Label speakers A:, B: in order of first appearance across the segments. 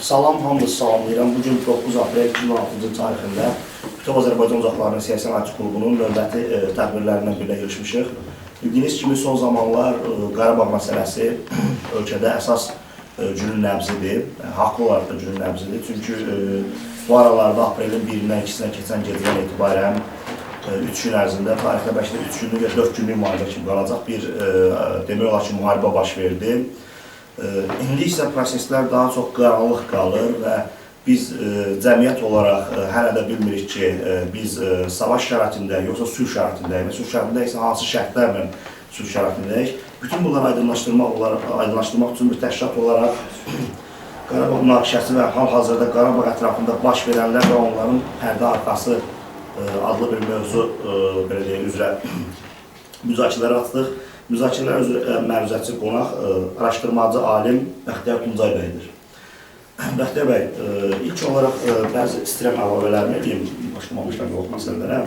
A: Salam, hamınızı salamlayıram. Bugün 9 aprel 2016-cı tarixində Bütöv Azərbaycan Ocaqlarının Siyasi Analitik Qrupunun növbəti tədbirlərindən birində görüşmüşük. Bildiyiniz kimi son zamanlar Qarabağ məsələsi ölkədə əsas günün nəbzidir. Haqlı olaraq da günün nəbzidir. Çünki bu aralarda aprelin 1-dən 2-sinə keçən gecədən etibarən 3 gün ərzində, tarixdə bəlkə də 3 günlük və 4 günlük müharibə kimi qalacaq bir demək olar ki, müharibə baş verdi. İndi isə proseslər daha çox qaranlıq qalır və biz cəmiyyət olaraq hələ də bilmirik ki, biz savaş şəraitində, yoxsa sülh şəraitindəyik və sülh şəraitində isə hansı şərtlərlə sülh şəraitindəyik. Bütün bunları aydınlaşdırmaq üçün bir təşkilat olaraq Qarabağ münaqişəsi və hal-hazırda Qarabağ ətrafında baş verənlər və onların pərdə arxası adlı bir mövzu üzrə müzakirələr atdıq. Müzakirələr üzrə məruzəçi qonaq araşdırmacı alim Bəxtiyar Tuncay bəydir. Bəxtiyar bəy, ilk olaraq bəzi istirəm əlavələrini edeyim, başlamamışlar yox məsələlərə.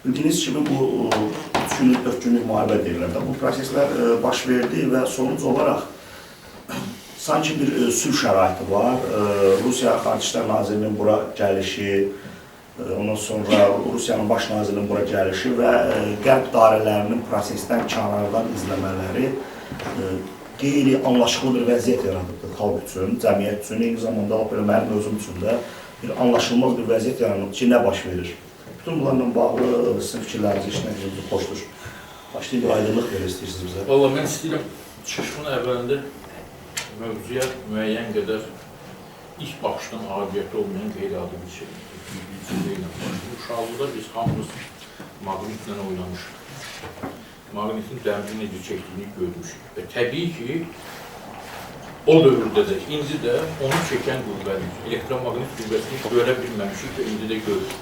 A: Bildiyiniz kimi bu 3 günlük, 4 günlük müharibə deyirlər. Bu proseslər baş verdi və sonuc olaraq sanki bir sülh şəraiti var. Rusiya Xarici İşlər Nazirinin bura gəlişi, ondan sonra Rusiyanın baş nazirinin bura gəlişi və qərb dairələrinin prosesdən kənardan izləmələri qeyri-anlaşıqlı bir vəziyyət yaradıbdır xalq üçün, cəmiyyət üçün, eyni zamanda mənim özüm üçün də bir anlaşılmaz bir vəziyyət yaradıbdır ki, nə baş verir. Bütün bunlarla bağlı sizin fikirlərinizi işləyiniz xoşdur. Başlayın, bir aydınlıq verir istəyirsiniz bizə.
B: Valla mən istəyirəm, çıxışımın əvvəlində mövzuya müəyyən qədər ilk baxışdan aidiyyəti olmayan qeyri-adi bir şey. Uşaqlıqda biz hamımız maqnitlə oynamışıq. Maqnitin dəmri necə çəkdiyini görmüşük. Və təbii ki, o dövrdə də, indi də onu çəkən qüvvəni, elektromaqnit qüvvəsini görə bilməmişik və indi də görürük.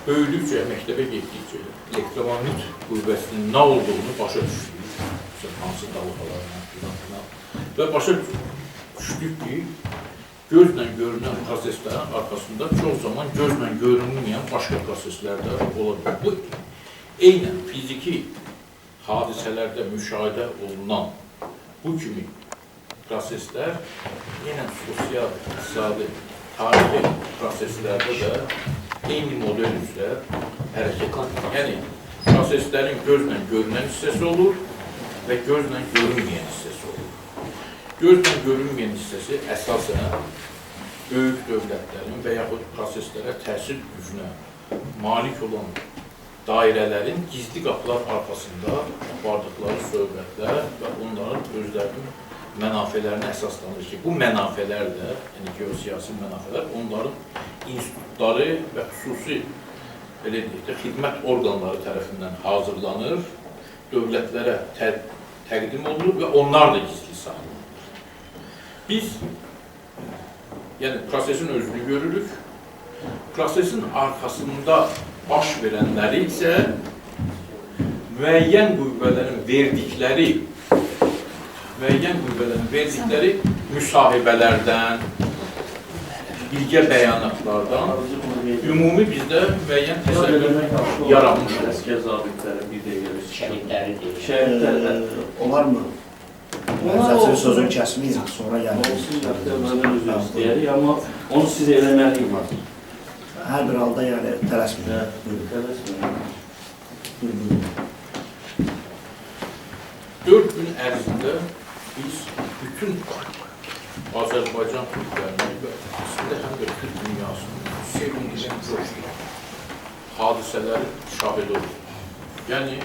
B: Böyüdükcə, məktəbə getdikcə elektromaqnit qüvvəsinin nə olduğunu başa düşdük. Hansı dalğalarına və başa düşdük ki, gözlə görünən proseslərin arxasında çox zaman gözlə görünməyən başqa proseslər də ola bilər. Bu, eynən fiziki hadisələrdə müşahidə olunan bu kimi proseslər yenə sosial, iqtisadi, tarixi proseslərdə də eyni model üzrə hərəkət edir. Yəni, proseslərin gözlə görünən hissəsi olur və gözlə görünməyən hissəsi olur. Gözlə görünməyən hissəsi əsasən böyük dövlətlərin və yaxud proseslərə təsir gücünə malik olan dairələrin gizli qapılar arxasında apardıqları söhbətlər və onların özlərinin mənafələrinə əsaslanır ki, bu mənafələr də, yəni geosiyasi mənafələr, onların institutları və xüsusi xidmət orqanları tərəfindən hazırlanır, dövlətlərə təqdim olunur və onlar da gizli saxlanır. Biz, yəni prosesin özünü görürük, prosesin arxasında baş verənləri isə müəyyən qüvvələrin verdikləri müsahibələrdən, bilgə bəyanatlardan ümumi bizdə müəyyən təsəvvür yaranmışdır.
C: Əskər zabitləri, bir dəqiqə
A: Şəhidləri olar mı? Müəyyən sözünü kəsməyək, sonra yəni.
C: Məndən özür istəyərik, amma onu siz eləməliyim artıq.
A: Hər bir halda yəni tələsməyək.
C: Buyurun.
B: 4 gün ərzində biz bütün Azərbaycan türklərini və aslında həm də Türk dünyasının sevindirilən coşqun hadisələri şahid olur. Yəni,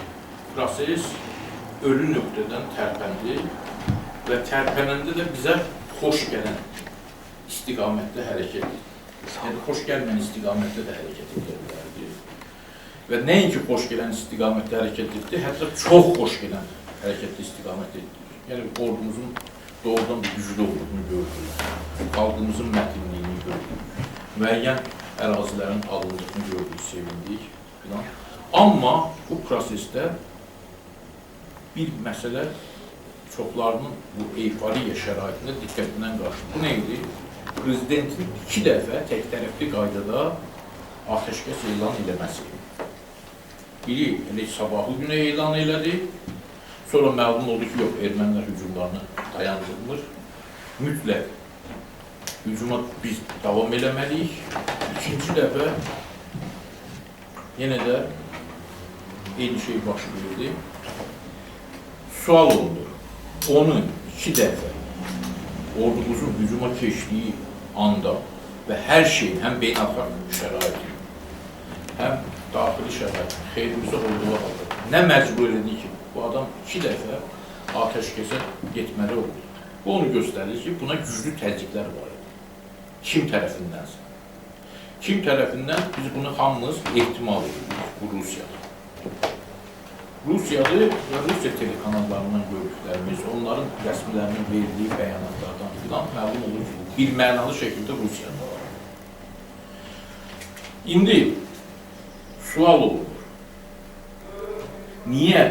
B: proses ölü nöqtədən tərpəndi və tərpənəndə də bizə xoş gələn istiqamətdə hərəkət edir. Yəni, xoş gəlməyən istiqamətdə də hərəkət edə bilərdi. Və nəinki xoş gələn istiqamətdə hərəkət etdi, hətta çox xoş gələn hərəkətli istiqamətdə etdik. Yəni, ordumuzun doğrudan bir güclü olduğunu gördük, xalqımızın mətinliyini gördük, müəyyən ərazilərin alındığını gördük, sevindik filan. Amma bu prosesdə bir məsələ çoxlarının bu euforiya şəraitində diqqətindən qarşıdır. Bu nə idi? Prezidentin 2 dəfə tək tərəfli qaydada atəşkəs elan eləməsi. Biri elə sabahlı günə elan elədi, sonra məlum oldu ki, yox, ermənilər hücumlarını dayandırılır. Mütləq hücuma biz davam eləməliyik. İkinci dəfə yenə də eyni şey baş verdi. Sual olunur. Onu 2 dəfə ordumuzun hücuma keçdiyi anda və hər şey, həm beynəlxalq şərait, həm daxili şərait xeyrimizə olduğu halda nə məcbur elədi ki, bu adam 2 dəfə atəşkəsə getməli oldu. Bu onu göstərir ki, buna güclü təzyiqlər var idi. Kim tərəfindənsə. Kim tərəfindən biz bunu hamımız ehtimal edirik, bu Rusiyadır. Rusiyadır və Rusiya telekanallarından gördüklərimiz, onların rəsmilərinin verdiyi bəyanatlardan filan məlum olur ki, bir mənalı şəkildə Rusiyadır. İndi sual olur. Niyə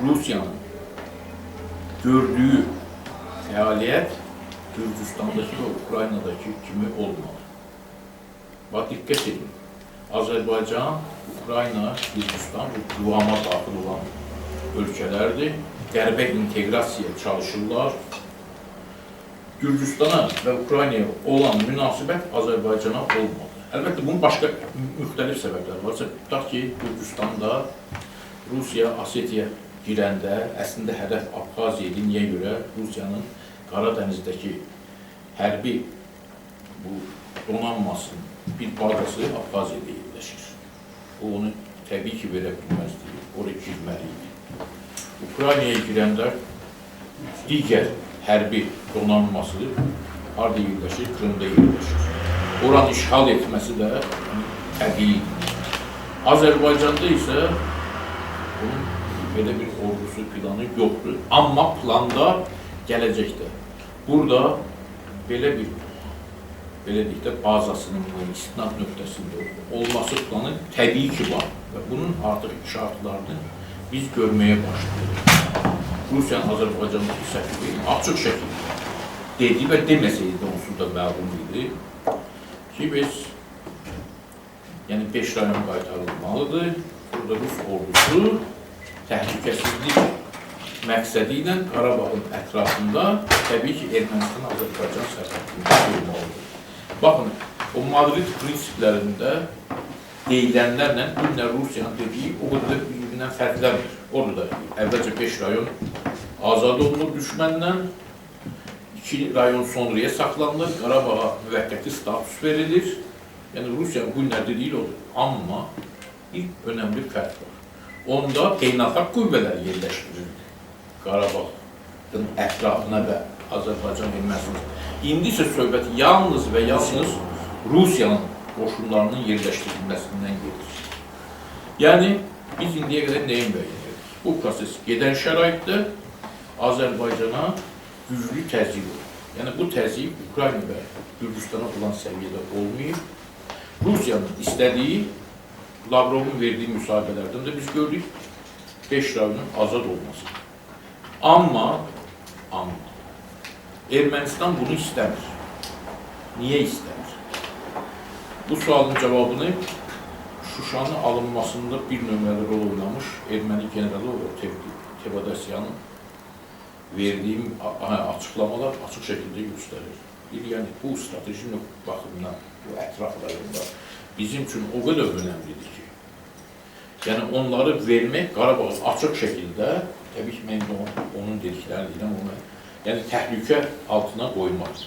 B: Rusiyanın gördüyü fəaliyyət Gürcüstandakı və Ukraynadakı kimi olmalı? Bax, diqqət edin. Azərbaycan, Ukrayna, Gürcüstan bu qıvama daxil olan ölkələrdir. Qərbə inteqrasiyaya çalışırlar. Gürcüstana və Ukraynaya olan münasibət Azərbaycana olmalı. Əlbəttə, bunun başqa müxtəlif səbəblər var. Tutaq ki, Gürcüstanda Rusiya, Osetiya girəndə əslində hədəf Abxaziya idi. Niyə görə? Rusiyanın Qaradənizdəki hərbi bu donanmasının bir bazası Abxaziyada yerləşir. O, onu təbii ki, verə bilməzdi. Oraya girməliydi. Ukraynaya girəndə digər hərbi donanması harada yerləşir? Krımda yerləşir. Oranı işğal etməsi də təbiidir. Azərbaycanda isə bunun belə bir ordusu, planı yoxdur. Amma planda gələcəkdə burada belə bir bazasının istinad nöqtəsində olması planı təbii ki var və bunun artıq şartlarını biz görməyə başlayırıq. Rusiyanın Azərbaycandakı səfiri açıq şəkildə dedi və deməsəydi də onsuz da məlum idi ki, biz 5 rayon qaytarılmalıdır. Burada Rus ordusu təhlükəsizlik məqsədi ilə Qarabağın ətrafında təbii ki, Ermənistan-Azərbaycan sərhədində olmalıdır. Baxın, o Madrid prinsiplərində deyilənlərlə günlə Rusiyanın dediyi o qədər bir-birindən fərqlənmir. Orada əvvəlcə 5 rayon azad olunur düşməndən, 2 rayon sonraya saxlanılır, Qarabağa müvəqqəti status verilir. Yəni, Rusiyanın günlər dediyi odur. Amma bir önəmli fərq var. Onda beynəlxalq qüvvələr yerləşdirildi Qarabağın ətrafına və Azərbaycan Ermənistan. İndi isə söhbət yalnız və yalnız Rusiyanın qoşunlarının yerləşdirilməsindən gedir. Yəni, biz indiyə qədər nəyin müəyyən edik? Bu proses gedən şəraitdə Azərbaycana güclü təzyiq olur. Yəni, bu təzyiq Ukrayna və Gürcüstana olan səviyyədə olmayıb. Rusiyanın istədiyi, Lavrovun verdiyi müsahibələrdən də biz gördük, 5 rayonun azad olması. Amma Ermənistan bunu istəmir. Niyə istəmir? Bu sualın cavabını Şuşanın alınmasında bir nömrəli rol oynamış erməni generalı Tevadasyanın verdiyi açıqlamalar açıq şəkildə göstərir. Yəni, bu strateji baxımdan, bu ətraflarında bizim üçün o qədər önəmlidir ki, yəni onları vermək, Qarabağı açıq şəkildə, təbii ki, mən onun dediklərini deyirəm, yəni təhlükə altına qoymaq.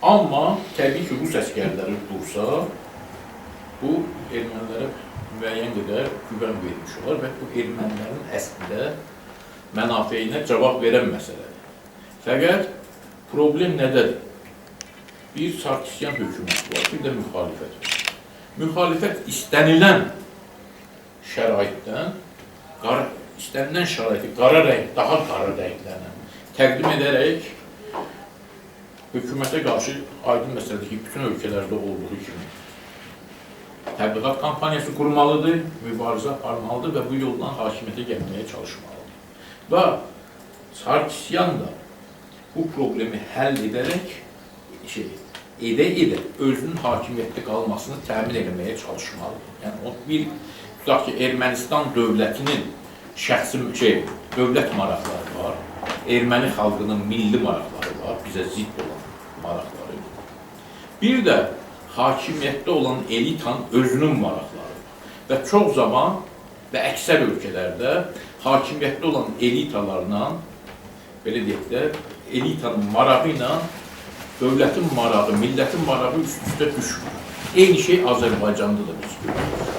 B: Amma təbii ki, Rus əskərləri dursa, bu ermənilərə müəyyən qədər güvən vermiş olar və bu ermənilərin əslində mənafeyinə cavab verən məsələdir. Fəqət problem nədədir? Bir Sarkisyan hökuməti var, bir də müxalifət var. Müxalifət istənilən şəraitdən, istənilən şəraiti daha qara rənglənən təqdim edərək hökumətə qarşı aydın məsələdir ki, bütün ölkələrdə olduğu kimi təbliğat kampaniyası qurmalıdır, mübarizə aparmalıdır və bu yoldan hakimiyyətə gəlməyə çalışmalıdır. Və Sarkisyan da bu problemi həll edərək özünün hakimiyyətdə qalmasını təmin etməyə çalışmalıdır. Yəni, tutaq ki, Ermənistan dövlətinin dövlət maraqları var, erməni xalqının milli maraqları var, bizə zidd olan maraqları. Bir də hakimiyyətdə olan elitanın özünün maraqları və çox zaman və əksər ölkələrdə hakimiyyətdə olan elitalarla, belə deyək də, elitanın marağı ilə dövlətin marağı, millətin marağı üst-üstə düşmür. Eyni şey Azərbaycanda da biz görürük.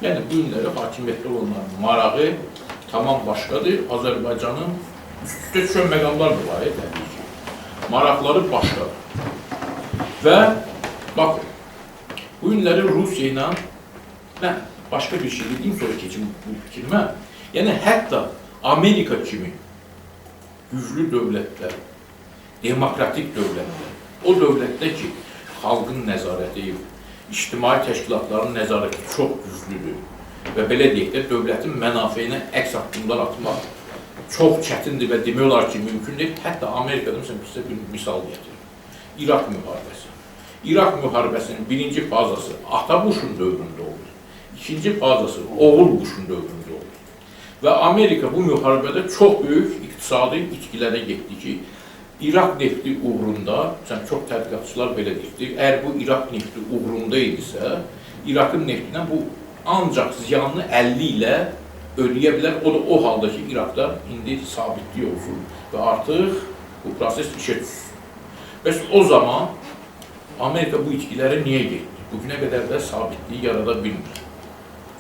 B: Yəni, bu günləri hakimiyyətdə olanların marağı tamam başqadır. Azərbaycanın üst-üstə düşən məqamlar da var, təbii ki. Maraqları başqadır. Və, baxın, bu günləri Rusiya ilə, mən başqa bir şey dediyim, sonra keçim bu fikrimə, yəni, hətta Amerika kimi güclü dövlətlər, demokratik dövlətlər, o dövlətdə ki, xalqın nəzarəti, ictimai təşkilatların nəzarəti çox güclüdür və belə deyək də, dövlətin mənafeyinə əks addımlar atmaq çox çətindir və demək olar ki, mümkün deyil. Hətta Amerikada, sizə bir misal gətirir. İraq müharibəsi. İraq müharibəsinin birinci fazası ata Bush'un dövründə olur. İkinci fazası oğul Bush'un dövründə olur. Və Amerika bu müharibədə çox böyük iqtisadi itkilərə getdi ki, İraq nefti uğrunda, çox tədqiqatçılar belə deyir, əgər bu İraq nefti uğrunda idisə, İraqın neftindən bu ancaq ziyanını 50 ilə ödəyə bilər. O da o halda ki, İraqda indi sabitlik olsun və artıq bu proses işə düşsün. Bəs o zaman Amerika bu itkilərə niyə getdi? Bugünə qədər də sabitliyi yarada bilmir.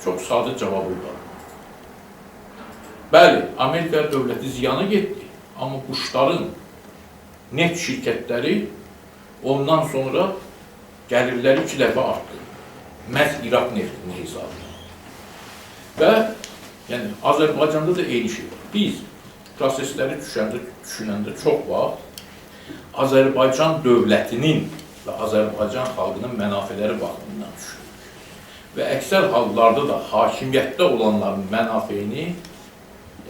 B: Çox sadə cavabı var. Bəli, Amerika dövləti ziyana getdi, amma Bushların neft şirkətləri ondan sonra gəlirləri 2 dəfə artdı. Məhz İraq neftinin hesabı. Və yəni, Azərbaycanda da eyni şey var. Biz prosesləri düşünəndə çox vaxt Azərbaycan dövlətinin və Azərbaycan xalqının mənafələri baxımından düşünürük. Və əksər hallarda da hakimiyyətdə olanların mənafeyini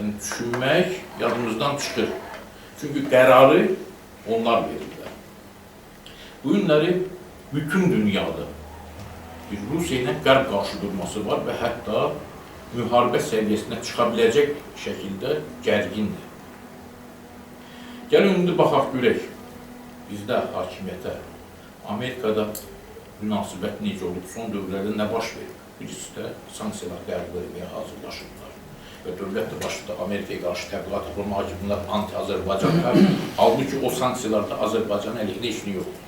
B: düşünmək yadımızdan çıxır. Çünki qərarı onlar verirlər. Bu günləri bütün dünyada bir Rusiya ilə qərb qarşıdurması var və hətta müharibə səviyyəsinə çıxa biləcək şəkildə gərgindir. Gəlin, indi baxaq görək, bizdə hakimiyyətə, Amerikada münasibət necə olub, son dövrlərdə nə baş verir? Birisi də sanksiyalar qəbul etməyə hazırlaşırlar. Və dövlət də başında Amerikaya qarşı təbliğat yapılmağa ki, bunlar anti-Azərbaycanlar. Halbuki o sanksiyalarda Azərbaycanın əleyhinə heç nə yoxdur.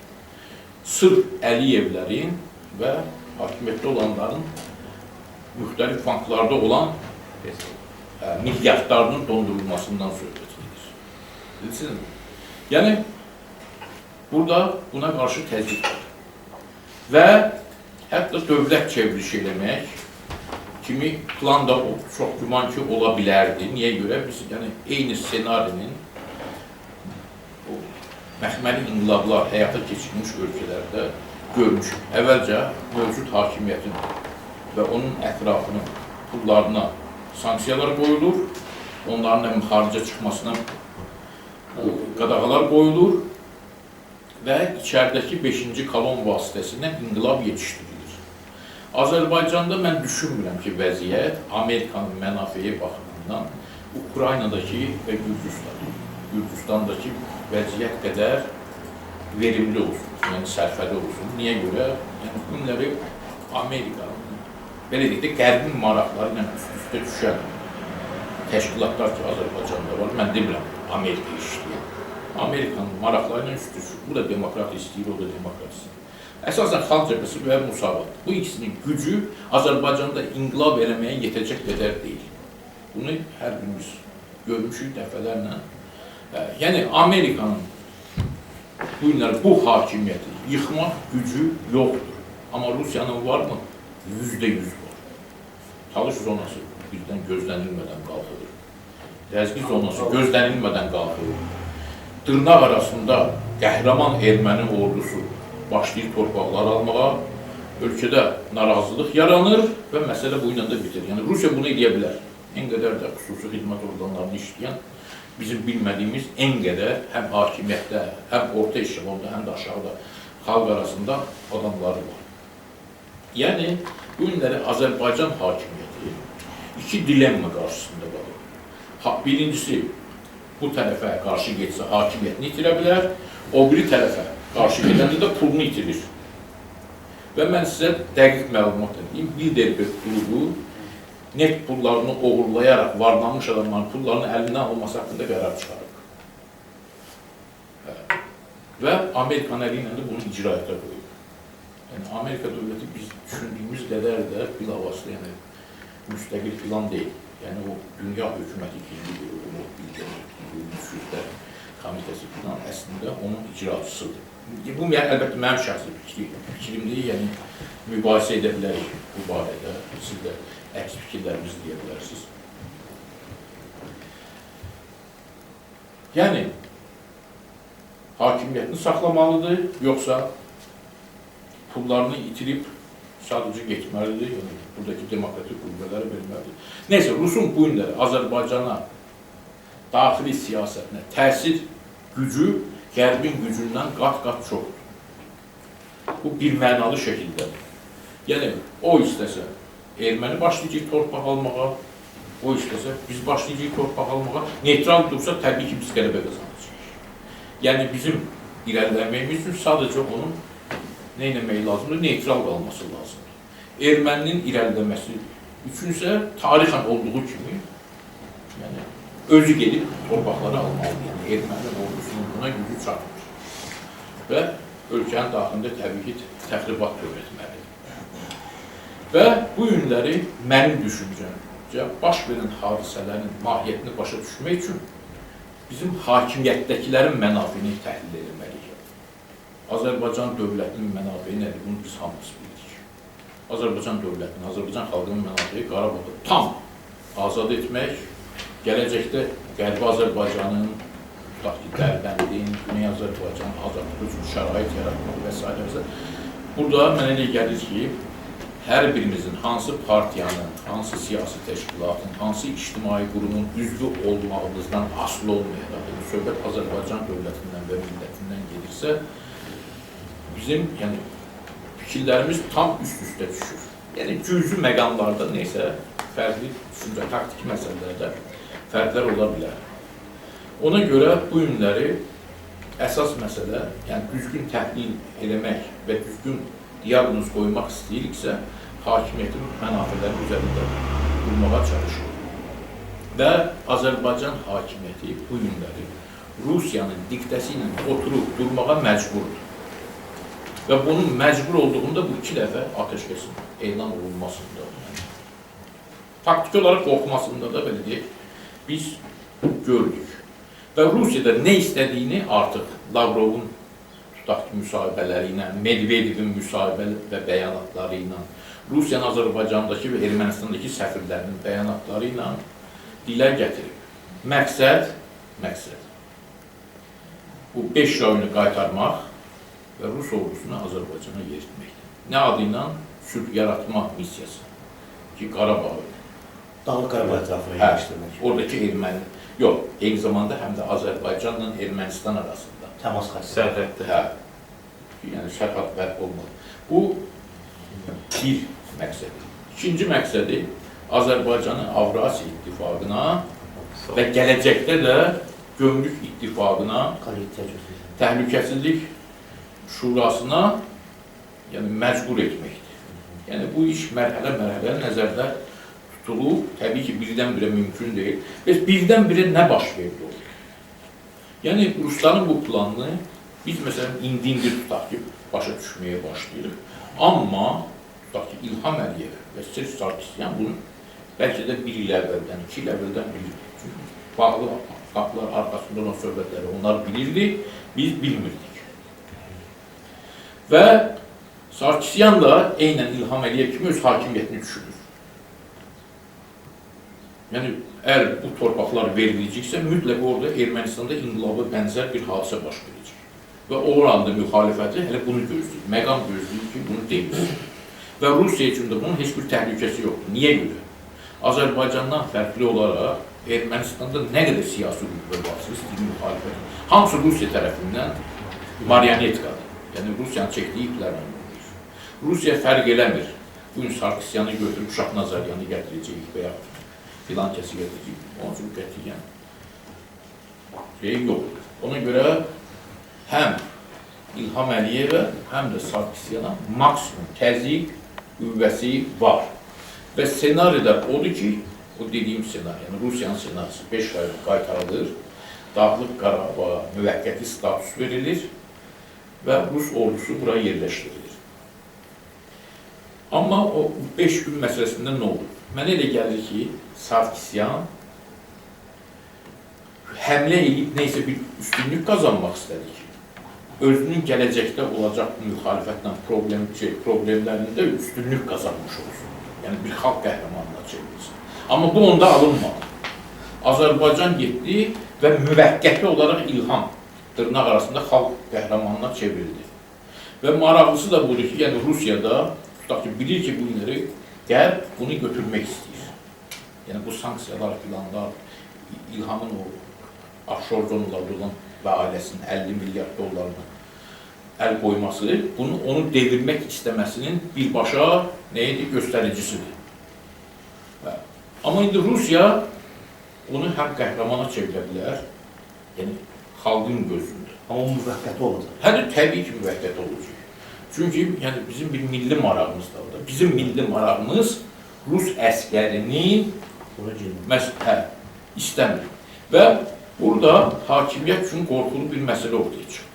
B: Sırf Əliyevlərin və hakimiyyətdə olanların müxtəlif banklarda olan milyardlarının dondurulmasından söhbət edir. Bilirsiniz? Yəni, burada buna qarşı təzyiq var. Və hətta dövlət çevrilişi eləmək kimi plan da çox güman ki, ola bilərdi. Niyə görə? Biz eyni ssenarinin məxməli inqilablar həyata keçirilmiş ölkələrdə görmüşük. Əvvəlcə mövcud hakimiyyətin və onun ətrafının pullarına sanksiyalar qoyulur, onların xaricə çıxmasına qadağalar qoyulur və içəridəki 5-ci kolon vasitəsindən inqilab yetişdirilir. Azərbaycanda mən düşünmürəm ki, vəziyyət Amerikanın mənafeyi baxımından Ukraynadakı və Gürcüstandakı vəziyyət qədər verimli olsun, yəni sərfəli olsun. Niyə görə? Yəni, günləri Amerikanın, belə deyək də, qərbin maraqları ilə üst-üstə düşən təşkilatlar ki, Azərbaycanda var, mən demirəm, Amerika işləyir. Amerikanın maraqları ilə üst düşür. Bu da demokrat istəyir, o da demokrat istəyir. Əsasən xalq cəbhəsi və Musavat. Bu ikisinin gücü Azərbaycanda inqilab eləməyə yetəcək qədər deyil. Bunu hər birimiz görmüşük dəfələrlə. Yəni, Amerikanın bu günlər bu hakimiyyəti yıxmaq gücü yoxdur. Amma Rusiyanın var mı? %100 var. Talış zonası birdən gözlənilmədən qalxılır. Ləzgi zonası gözlənilmədən qalxılır. Dırnaq arasında qəhrəman erməni ordusu başlayır torpaqları almağa, ölkədə narazılıq yaranır və məsələ bu ilə də bitir. Yəni, Rusiya bunu edə bilər. En qədər də xüsusi xidmət orqanlarını işləyən, bizim bilmədiyimiz en qədər həm hakimiyyətdə, həm orta eşelonda, həm də aşağıda xalq arasında adamları var. Yəni, bu günləri Azərbaycan hakimiyyəti 2 dilemma qarşısında qalır. Birincisi, bu tərəfə qarşı getsə hakimiyyətini itirə bilər, o biri tərəfə qarşı gedəndə də pulunu itirir. Və mən sizə dəqiq məlumat edeyim. Bilderberg klubu neft pullarını oğurlayaraq varlanmış adamların pullarını əlindən alınması haqqında qərar çıxarıb. Və Amerikanın əli ilə də bunu icraata qoyub. Yəni, Amerika dövləti biz düşündüyümüz qədər də bilavasitə, yəni müstəqil filan deyil. Yəni, o dünya hökuməti kimi o Bilderberg komitəsi filan əslində onun icraçısıdır. Bu, əlbəttə, mənim şəxsi fikrimdir, yəni mübahisə edə bilərik bu barədə, siz də əks fikirlərimizi deyə bilərsiniz. Yəni, hakimiyyətini saxlamalıdır, yoxsa pullarını itirib sadəcə getməlidir, yəni buradakı demokratik qüvvələri verməlidir. Neysə, Rusun bu günləri Azərbaycana daxili siyasətinə təsir gücü Qərbin gücündən qat-qat çoxdur. Bu bir mənalı şəkildədir. Yəni, o istəsə erməni başlayacaq torpaq almağa, o istəsə biz başlayacaq torpaq almağa, neytral dursa təbii ki biz qələbə qazanacaq. Yəni, bizim irəliləməyimiz üçün sadəcə onun nə etməyi lazımdır? Neytral qalması lazımdır. Erməninin irəliləməsi üçünsə tarixən olduğu kimi, yəni, özü gedib torpaqları almalıdır. Yəni, erməni ordusunun buna gücü çatmır. Və ölkənin daxilində təbii ki, təxribat törətməlidir. Və bu günləri mənim düşüncəmcə baş verən hadisələrin mahiyyətini başa düşmək üçün bizim hakimiyyətdəkilərin mənafini təhlil etməliyik. Azərbaycan dövlətinin mənafi nədir? Bunu biz hamımız bilirik. Azərbaycan dövlətinin, Azərbaycan xalqının mənafi Qarabağda tam azad etmək, gələcəkdə Qərbi Azərbaycanın, Dərbəndin, Güney Azərbaycanın azadlığı üçün şərait yaratmaq və s. Burada mənə elə gəlir ki, hər birimizin hansı partiyanın, hansı siyasi təşkilatın, hansı ictimai qurumun düzgü olmağımızdan asılı olmayaraq, söhbət Azərbaycan dövlətindən və millətindən gedirsə, bizim fikirlərimiz tam üst-üstə düşür. Yəni, cüzü məqamlarda neysə, fərqli düşüncə, taktik məsələlərdə fərqlər ola bilər. Ona görə bu günləri əsas məsələ, yəni düzgün təhlil eləmək və düzgün diaqnoz qoymaq istəyiriksə, hakimiyyətin mənafiləri üzərində durmağa çalışır. Və Azərbaycan hakimiyyəti bu günləri Rusiyanın diktəsi ilə oturub durmağa məcburdur. Və bunun məcbur olduğunda bu 2 dəfə atəşkəsin elan olunmasında, taktik olaraq qorxmasında da belə deyək, biz gördük. Və Rusiyada nə istədiyini artıq Lavrovun tutaq ki, müsahibələri ilə, Medvedevin müsahibə və bəyanatları ilə, Rusiyanın Azərbaycandakı və Ermənistandakı səfirlərinin bəyanatları ilə dilə gətirib. Məqsəd bu 5 rayonu qaytarmaq və Rus ordusunu Azərbaycana yeritməkdir. Nə adı ilə? Sülh yaratma missiyası ki, Qarabağı
A: Dağlıq Qarabağ ətrafına yerləşdirmək.
B: Oradakı erməni, yox, eyni zamanda həm də Azərbaycanla Ermənistan arasında.
A: Təmas xətti.
C: Sərhəddə.
B: Hə, yəni sərhəd bərp olmalı. Bu bir məqsədi. İkinci məqsədi Azərbaycanı Avrasiya İttifaqına və gələcəkdə də Gömrük İttifaqına, Təhlükəsizlik Şurasına məcbur etməkdir. Yəni bu iş mərhələ-mərhələ nəzərdə tutulub, təbii ki, birdən-birə mümkün deyil. Və birdən-birə nə baş verdi olur? Yəni, Rusların bu planını biz, məsələn, indi tutaq ki, başa düşməyə başlayırıq. Amma, tutaq ki, İlham Əliyev və Serj Sarkisyan bunu bəlkə də 1 il əvvəldən, 2 il əvvəldən bilirdik. Çünki bağlı qapılar arxasında olan söhbətləri onlar bilirdi, biz bilmirdik. Və Sarkisyan da eynən İlham Əliyev kimi öz hakimiyyətini düşünür. Yəni, əgər bu torpaqlar veriləcəksə, mütləq orada Ermənistanda inqilaba bənzər bir hadisə baş verəcək. Və oranda müxalifəti hələ bunu gözləyir, məqam gözləyir ki, bunu deyilsin. Və Rusiya üçün də bunun heç bir təhlükəsi yoxdur. Niyə görə? Azərbaycandan fərqli olaraq Ermənistanda nə qədər siyasi qüvvə varsa, istəyir müxalifət. Hamısı Rusiya tərəfindən marionetkadır. Yəni, Rusiyanın çəkdiyi iplərlə olur. Rusiya fərq eləmir. Bugün Sarkisyanı götürüb Şah Nazaryanı gətirəcəyik və yaxud filan kəsi gətirəcəyik. Onun üçün qətiyyən yoxdur. Ona görə həm İlham Əliyevə, həm də Sarkisyan'a maksimum təzyiq qüvvəsi var. Və senarilər odur ki, o dediyim senari, yəni Rusiyanın senarisi 5 ay qaytarılır, Dağlıq Qarabağa müvəqqəti status verilir və Rus ordusu bura yerləşdirilir. Amma o 5 gün məsələsində nə olur? Mənə elə gəlir ki, Sarkisyan həmlə edib neysə bir üstünlük qazanmaq istədi ki, özünün gələcəkdə olacaq müxalifətlə problemlərində üstünlük qazanmış olsun. Yəni bir xalq qəhrəmanına çevrilsin. Amma bu onda alınmadı. Azərbaycan getdi və müvəqqəti olaraq İlham dırnaq arasında xalq qəhrəmanına çevrildi. Və maraqlısı da budur ki, yəni Rusiyada tutaq ki, bilir ki, bu günləri Qərb bunu götürmək istəyir. Yəni bu sanksiyalar filanlar, İlhamın o offshore zonalarda olan və ailəsinin 50 milyard dollarına əl qoyması, onu devirmək istəməsinin birbaşa neydi? Göstəricisidir. Amma indi Rusiya onu həm qəhrəmana çevirə bilər, yəni xalqın gözündə.
A: Amma müvəqqəti olacaq.
B: Hətta təbii ki, müvəqqəti olacaq. Çünki yəni, bizim bir milli marağımız da var. Bizim milli marağımız Rus əskərinin istəmir. Və burada hakimiyyət üçün qorxulu bir məsələ ortaya çıxır.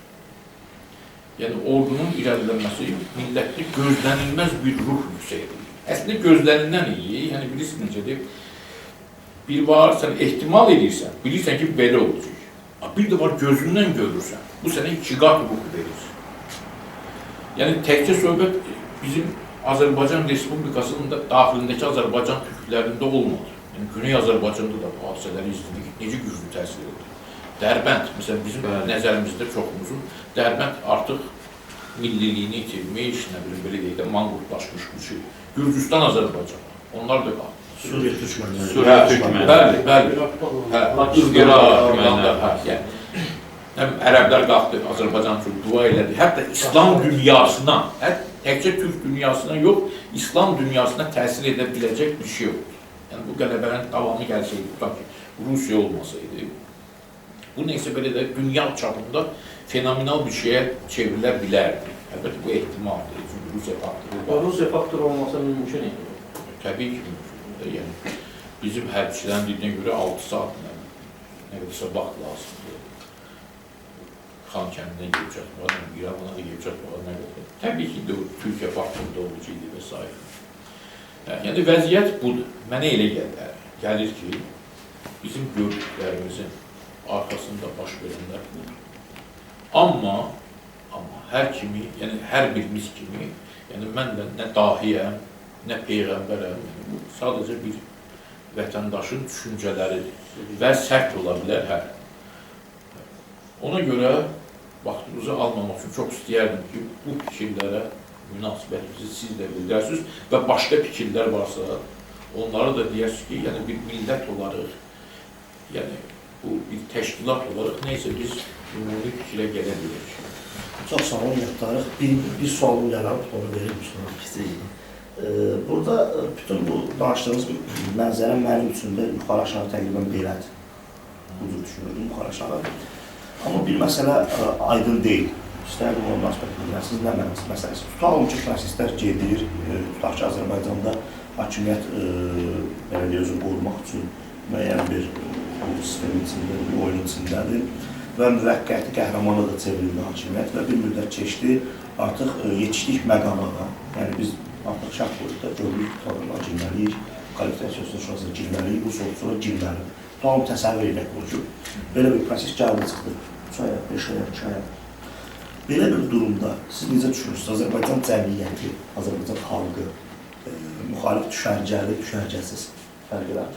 B: Yəni, ordunun irəlilənməsi millətdə gözlənilməz bir ruh yüksəlir. Əslində gözlənilən iyi, yəni bilirsiniz necədir, bir var, sən ehtimal edirsən, bilirsən ki, belə olacaq. Bir də var, gözündən görürsən, bu sənə 2 qat ruh verir. Yəni, təkcə söhbət bizim Azərbaycan Respublikasının da daxilindəki Azərbaycan türklərində olmadı. Yəni, Güney Azərbaycanda da bu hadisələri izlədik, necə güclü təsir edir. Dərbənd, məsələn, bizim nəzərimizdə çoxumuzun, Dərbənd artıq milliliyini itirmiş, nə bilim, belə deyək də, manqurtlaşmış gücü. Gürcüstan Azərbaycan, onlar da qaldı.
A: Suriya türkmənləri.
B: Suriya türkmənləri. Bəli. İzqira, ərəblər qalxdı, Azərbaycan üçün dua elədi. Hətta İslam dünyasına, təkcə Türk dünyasına yox, İslam dünyasına təsir edə biləcək bir şey yoxdur. Yəni, bu qələbənin davamı gəlsəydi, tutaq ki, Rusiya olmasaydı, bu neysə belə də dünya çapında fenomenal bir şeyə çevrilə bilərdi. Əlbəttə, bu ehtimaldır. Çünki Rusiya faktoru var.
C: Rusiya faktoru olmasa mümkün idi.
B: Təbii ki, mümkündür. Yəni, bizim hərbçilərin dediyinə görə 6 saat nə qədərsə vaxt lazımdır. Xan kəndindən gelib çatmağa, İranına da gelib çatmağa nə qədər. Təbii ki, Türkiyə faktoru da olacaqdı və s. Yəni, vəziyyət budur. Mənə elə gəlir ki, bizim gördüklərimizin arxasında baş verənlər budur. Amma hər kimi, yəni hər birimiz kimi, yəni mən də nə dahiyəm, nə peyğəmbərəm, bu sadəcə bir vətəndaşın düşüncələridir və sərt ola bilər hər. Ona görə vaxtınızı almamaq üçün çox istəyərdim ki, bu fikirlərə münasibətinizi siz də bildirsiniz və başqa fikirlər varsa, onları da deyərsiniz ki, yəni bir millət olaraq, yəni bu bir təşkilat olaraq neysə biz ümumi fikrə gələ bilərik.
A: Çox sağ olun, yatlarıq. Bir sualım yaranıb, onu verir misiniz? Burada bütün bu danışdığınız mənzərə mənim üçün də yuxarı aşağı təqribən belədir. Bu cür düşünürdüm, yuxarı aşağı. Amma bir məsələ aydın deyil. İstərdim onu münasibət bilgilərsiniz, nə məsələsi? Tutalım ki, proseslər gedir, tutaq ki, Azərbaycanda hakimiyyət özünü qorumaq üçün müəyyən bir sistemin içində, bir oyunun içindədir və müvəqqəti qəhrəmana da çevrildi hakimiyyət və bir müddət keçdi, artıq yetişdik məqamına, yəni biz artıq şərt boyutda gördük, tutalımdan girməliyik, kvalifikasiyasına şurasına girməliyik, bu sonra girməliyik. Tutalım təsəvvür edək bu ki, belə bir proses gəldi çıxdı, 3 aya, 5 aya, 2 aya. Belə bir durumda siz necə düşünürsünüz? Azərbaycan cəmiyyəti, Azərbaycan xalqı, müxalif düşərgəli, düşərgəsiz fərq edər.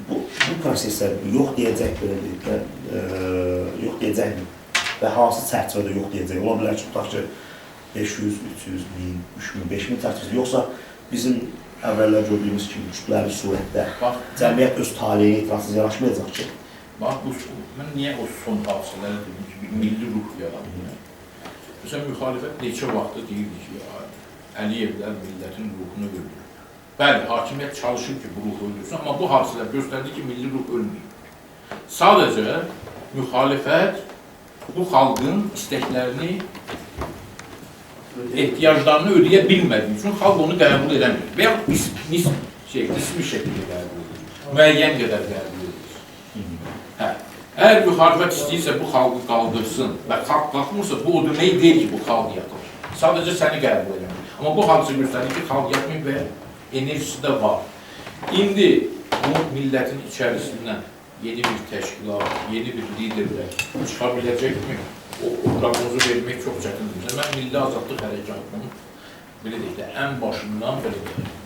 A: Bu proseslər yox deyəcək, belə deyiklər, yox deyəcəkmi? Və hansı çərçivədə yox deyəcək? Ola bilər ki, tutaq ki, 500, 300, 1000, 3000, 5000 çərçivəsi. Yoxsa bizim əvvəllər gördüyümüz kimi kütləvi surətdə cəmiyyət öz taleyini etirazsız yanaşmayacaq ki?
B: Bax, mən niyə o son hadisələri dedim ki, bir milli ruh yaranır? Məsələn, müxalifət neçə vaxtda deyirdi ki, Əliyevlər millətin ruhunu öldürür. Bəli, hakimiyyət çalışır ki, bu ruhu öldürsün, amma bu hadisələr göstərdi ki, milli ruh ölməyib. Sadəcə müxalifət bu xalqın istəklərini, ehtiyaclarını ödəyə bilmədiyi üçün xalq onu qəbul edəmir. Və yaxud qismi şəkildə qəbul edir. Müəyyən qədər qəbul edir. Əgər müxalifət istəyirsə bu xalqı qaldırsın və xalq qalxmırsa, bu o demək deyil ki, bu xalq yatır. Sadəcə səni qəbul edir. Amma bu hadisi göstərir ki, xalq yatmır və enerjisi də var. İndi bu millətin içərisindən yeni bir təşkilat, yeni bir liderlər çıxa biləcəkmi? O proqnozu vermək çox çətindir. Mən Milli Azadlıq Hərəkatının belə deyək də, ən başından belə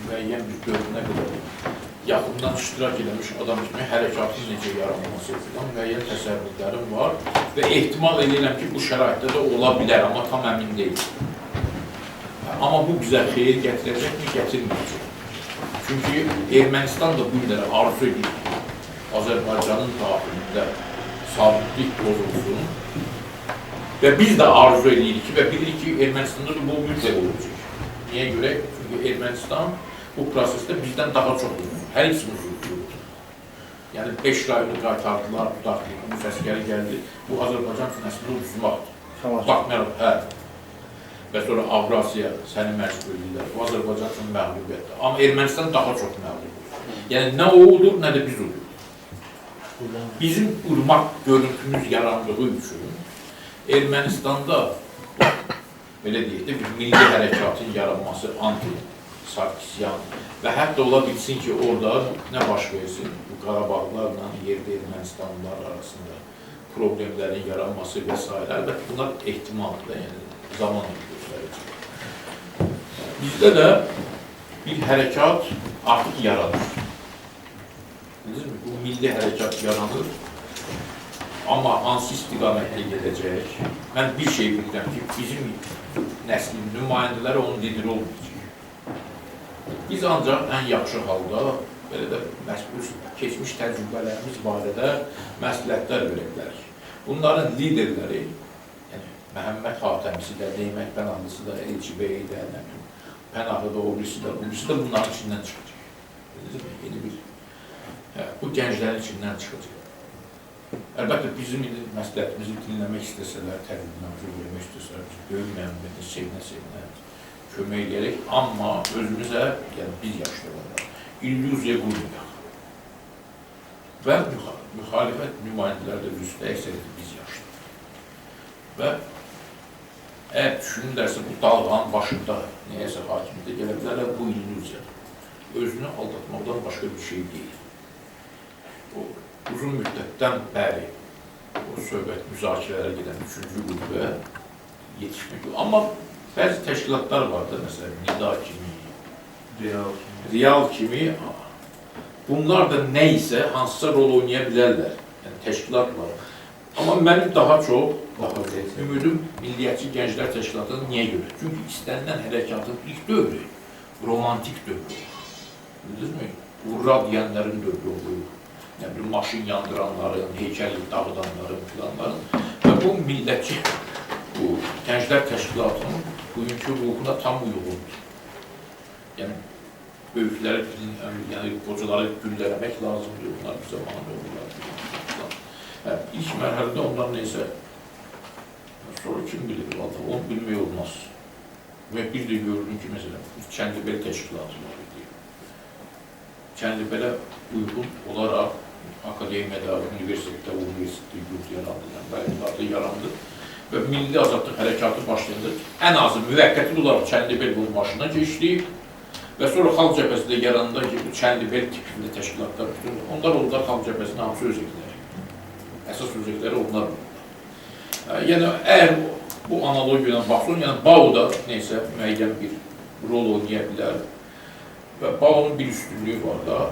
B: müəyyən bir dövrünə qədər yaxından iştirak edilmiş adam kimi hərəkatın necə yaranması filan müəyyən təsəvvürlərim var və ehtimal edirəm ki, bu şəraitdə də ola bilər, amma tam əmin deyil. Amma bu bizə xeyir gətirəcəkmi, gətirməyəcək. Çünki Ermənistan da bu günləri arzu edir. Azərbaycanın daxilində sabitlik bozulsun və biz də arzu edirik və bilirik ki, Ermənistanda da bu mütləq olacaq. Niyə görə? Çünki Ermənistan bu prosesdə bizdən daha çox olur. Hər ikisimiz olur. Yəni 5 rayonu qaytardılar, bu daxilində, bu səsgəri gəldi. Bu Azərbaycan üçün əslində uduzmaqdır. Baxmayaraq, və sonra Avrasiya səni məcbur edirlər. Bu Azərbaycan üçün məğlubiyyətdir. Amma Ermənistan daha çox məğlub olur. Yəni nə o olur, nə də biz olur. Bizim urmaq görüntümüz yarandığı üçün Ermənistanda belə deyək də bir milli hərəkatın yaranması anti-Sarkisyan və hətta ola bilsin ki, orada nə baş versin, bu Qarabağlarla yerdə Ermənistanlılar arasında problemlərin yaranması və s. Əlbəttə, bunlar ehtimaldır, yəni zaman göstərəcək. Bizdə də bir hərəkat artıq yaranır. Bu milli hərəkat yaranır, amma hansı istiqamətlə gedəcək? Mən bir şey bilirəm ki, bizim nəslin nümayəndələri onun lideri olmayacaq. Biz ancaq ən yaxşı halda belə də keçmiş təcrübələrimiz barədə məsləhətlər verə bilərik. Bunların liderləri, yəni Məhəmməd Xatəmisi də, Neymət Pənahlısı da, Elçi Beyi də, Pənahlı da, Obrisi də bunların içindən çıxacaq. Yeni bir, bu gənclərin içindən çıxacaq. Əlbəttə, bizim məsləhətimizi dinləmək istəsələr, təqdimimizi vermək istəsələr, böyük məmnuniyyətlə, sevinə kömək edərək, amma özümüzə, yəni biz yaşlılar, illüziya qurmayaq. Və müxalifət nümayəndələri də üstə əksəriyyəti biz yaşlılar. Və əgər düşünürlərsə, bu dalğanın başında nəyəsə hakimiyyətə gələ bilərlər, bu illüziyadır. Özünü aldatmaqdan başqa bir şey deyil. Uzun müddətdən bəri o söhbət müzakirələrə gedən 3-cü qüvvə yetişmək. Amma bəzi təşkilatlar var da, məsələn, Nida kimi, Real kimi, bunlar da nə isə hansısa rol oynaya bilərlər, yəni təşkilat var. Amma mənim daha çox ümidim Milliyyətçi Gənclər Təşkilatının niyə görə? Çünki istənilən hərəkatın ilk dövrü romantik dövrü olur. Bildinizmi? Urra deyənlərin dövrü olur. Yəni, maşın yandıranların, heykəli dağıdanların, filanların və bu millətçi, bu Gənclər Təşkilatının bugünkü ruhuna tam uyğundur. Yəni, böyükləri, yəni qocaları güllələmək lazımdır, onlar bir zamanı olurlar. İlk mərhələdə onlar neysə, sonra kim bilir, onu bilmək olmaz. Və bir də gördüm ki, məsələn, Çənlibel Təşkilatı var idi. Çənlibelə uyğun olaraq akademiyada, universitetdə, yurt yarandı və Milli Azadlıq Hərəkatı başlayanda ən azı müvəqqəti olaraq Çənlibel bunun başına keçdi və sonra Xalq Cəbhəsində yarananda ki, bu Çənlibel tipində təşkilatlar bütün, onlar oldular Xalq Cəbhəsinin hamısı özəkləri. Əsas özəkləri onlar oldular. Yəni, əgər bu analogiyadan baxsın, yəni BAO da neysə müəyyən bir rol oynaya bilər və BAO-nun bir üstünlüyü var da,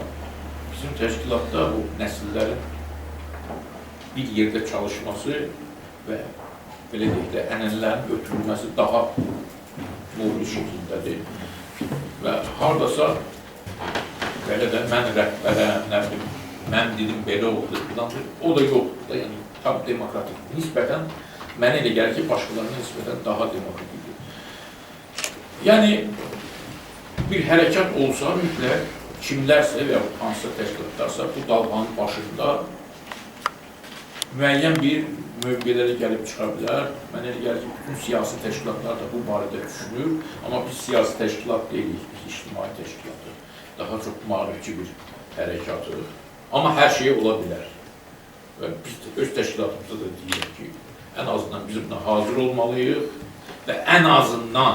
B: bizim təşkilatda bu nəsillərin bir yerdə çalışması və belə deyək də, ənənələrin ötürülməsi daha nurlu şəkildədir. Və haradasa belə də mən rəhbərəm, nə bilim, mən dedim belə oldu, o da yoxdur da, yəni tam demokratik. Nisbətən, mənə elə gəlir ki, başqalarına nisbətən daha demokratikdir. Yəni, bir hərəkat olsa, mütləq kimlərsə və hansısa təşkilatlarsa bu dalğanın başında müəyyən bir mövqelərə gəlib çıxa bilər. Mənə elə gəlir ki, bütün siyasi təşkilatlar da bu barədə düşünür. Amma biz siyasi təşkilat deyilik, biz ictimai təşkilatı. Daha çox maarifçi bir hərəkatıq. Amma hər şey ola bilər. Və biz öz təşkilatımızda da deyirik ki, ən azından biz buna hazır olmalıyıq və ən azından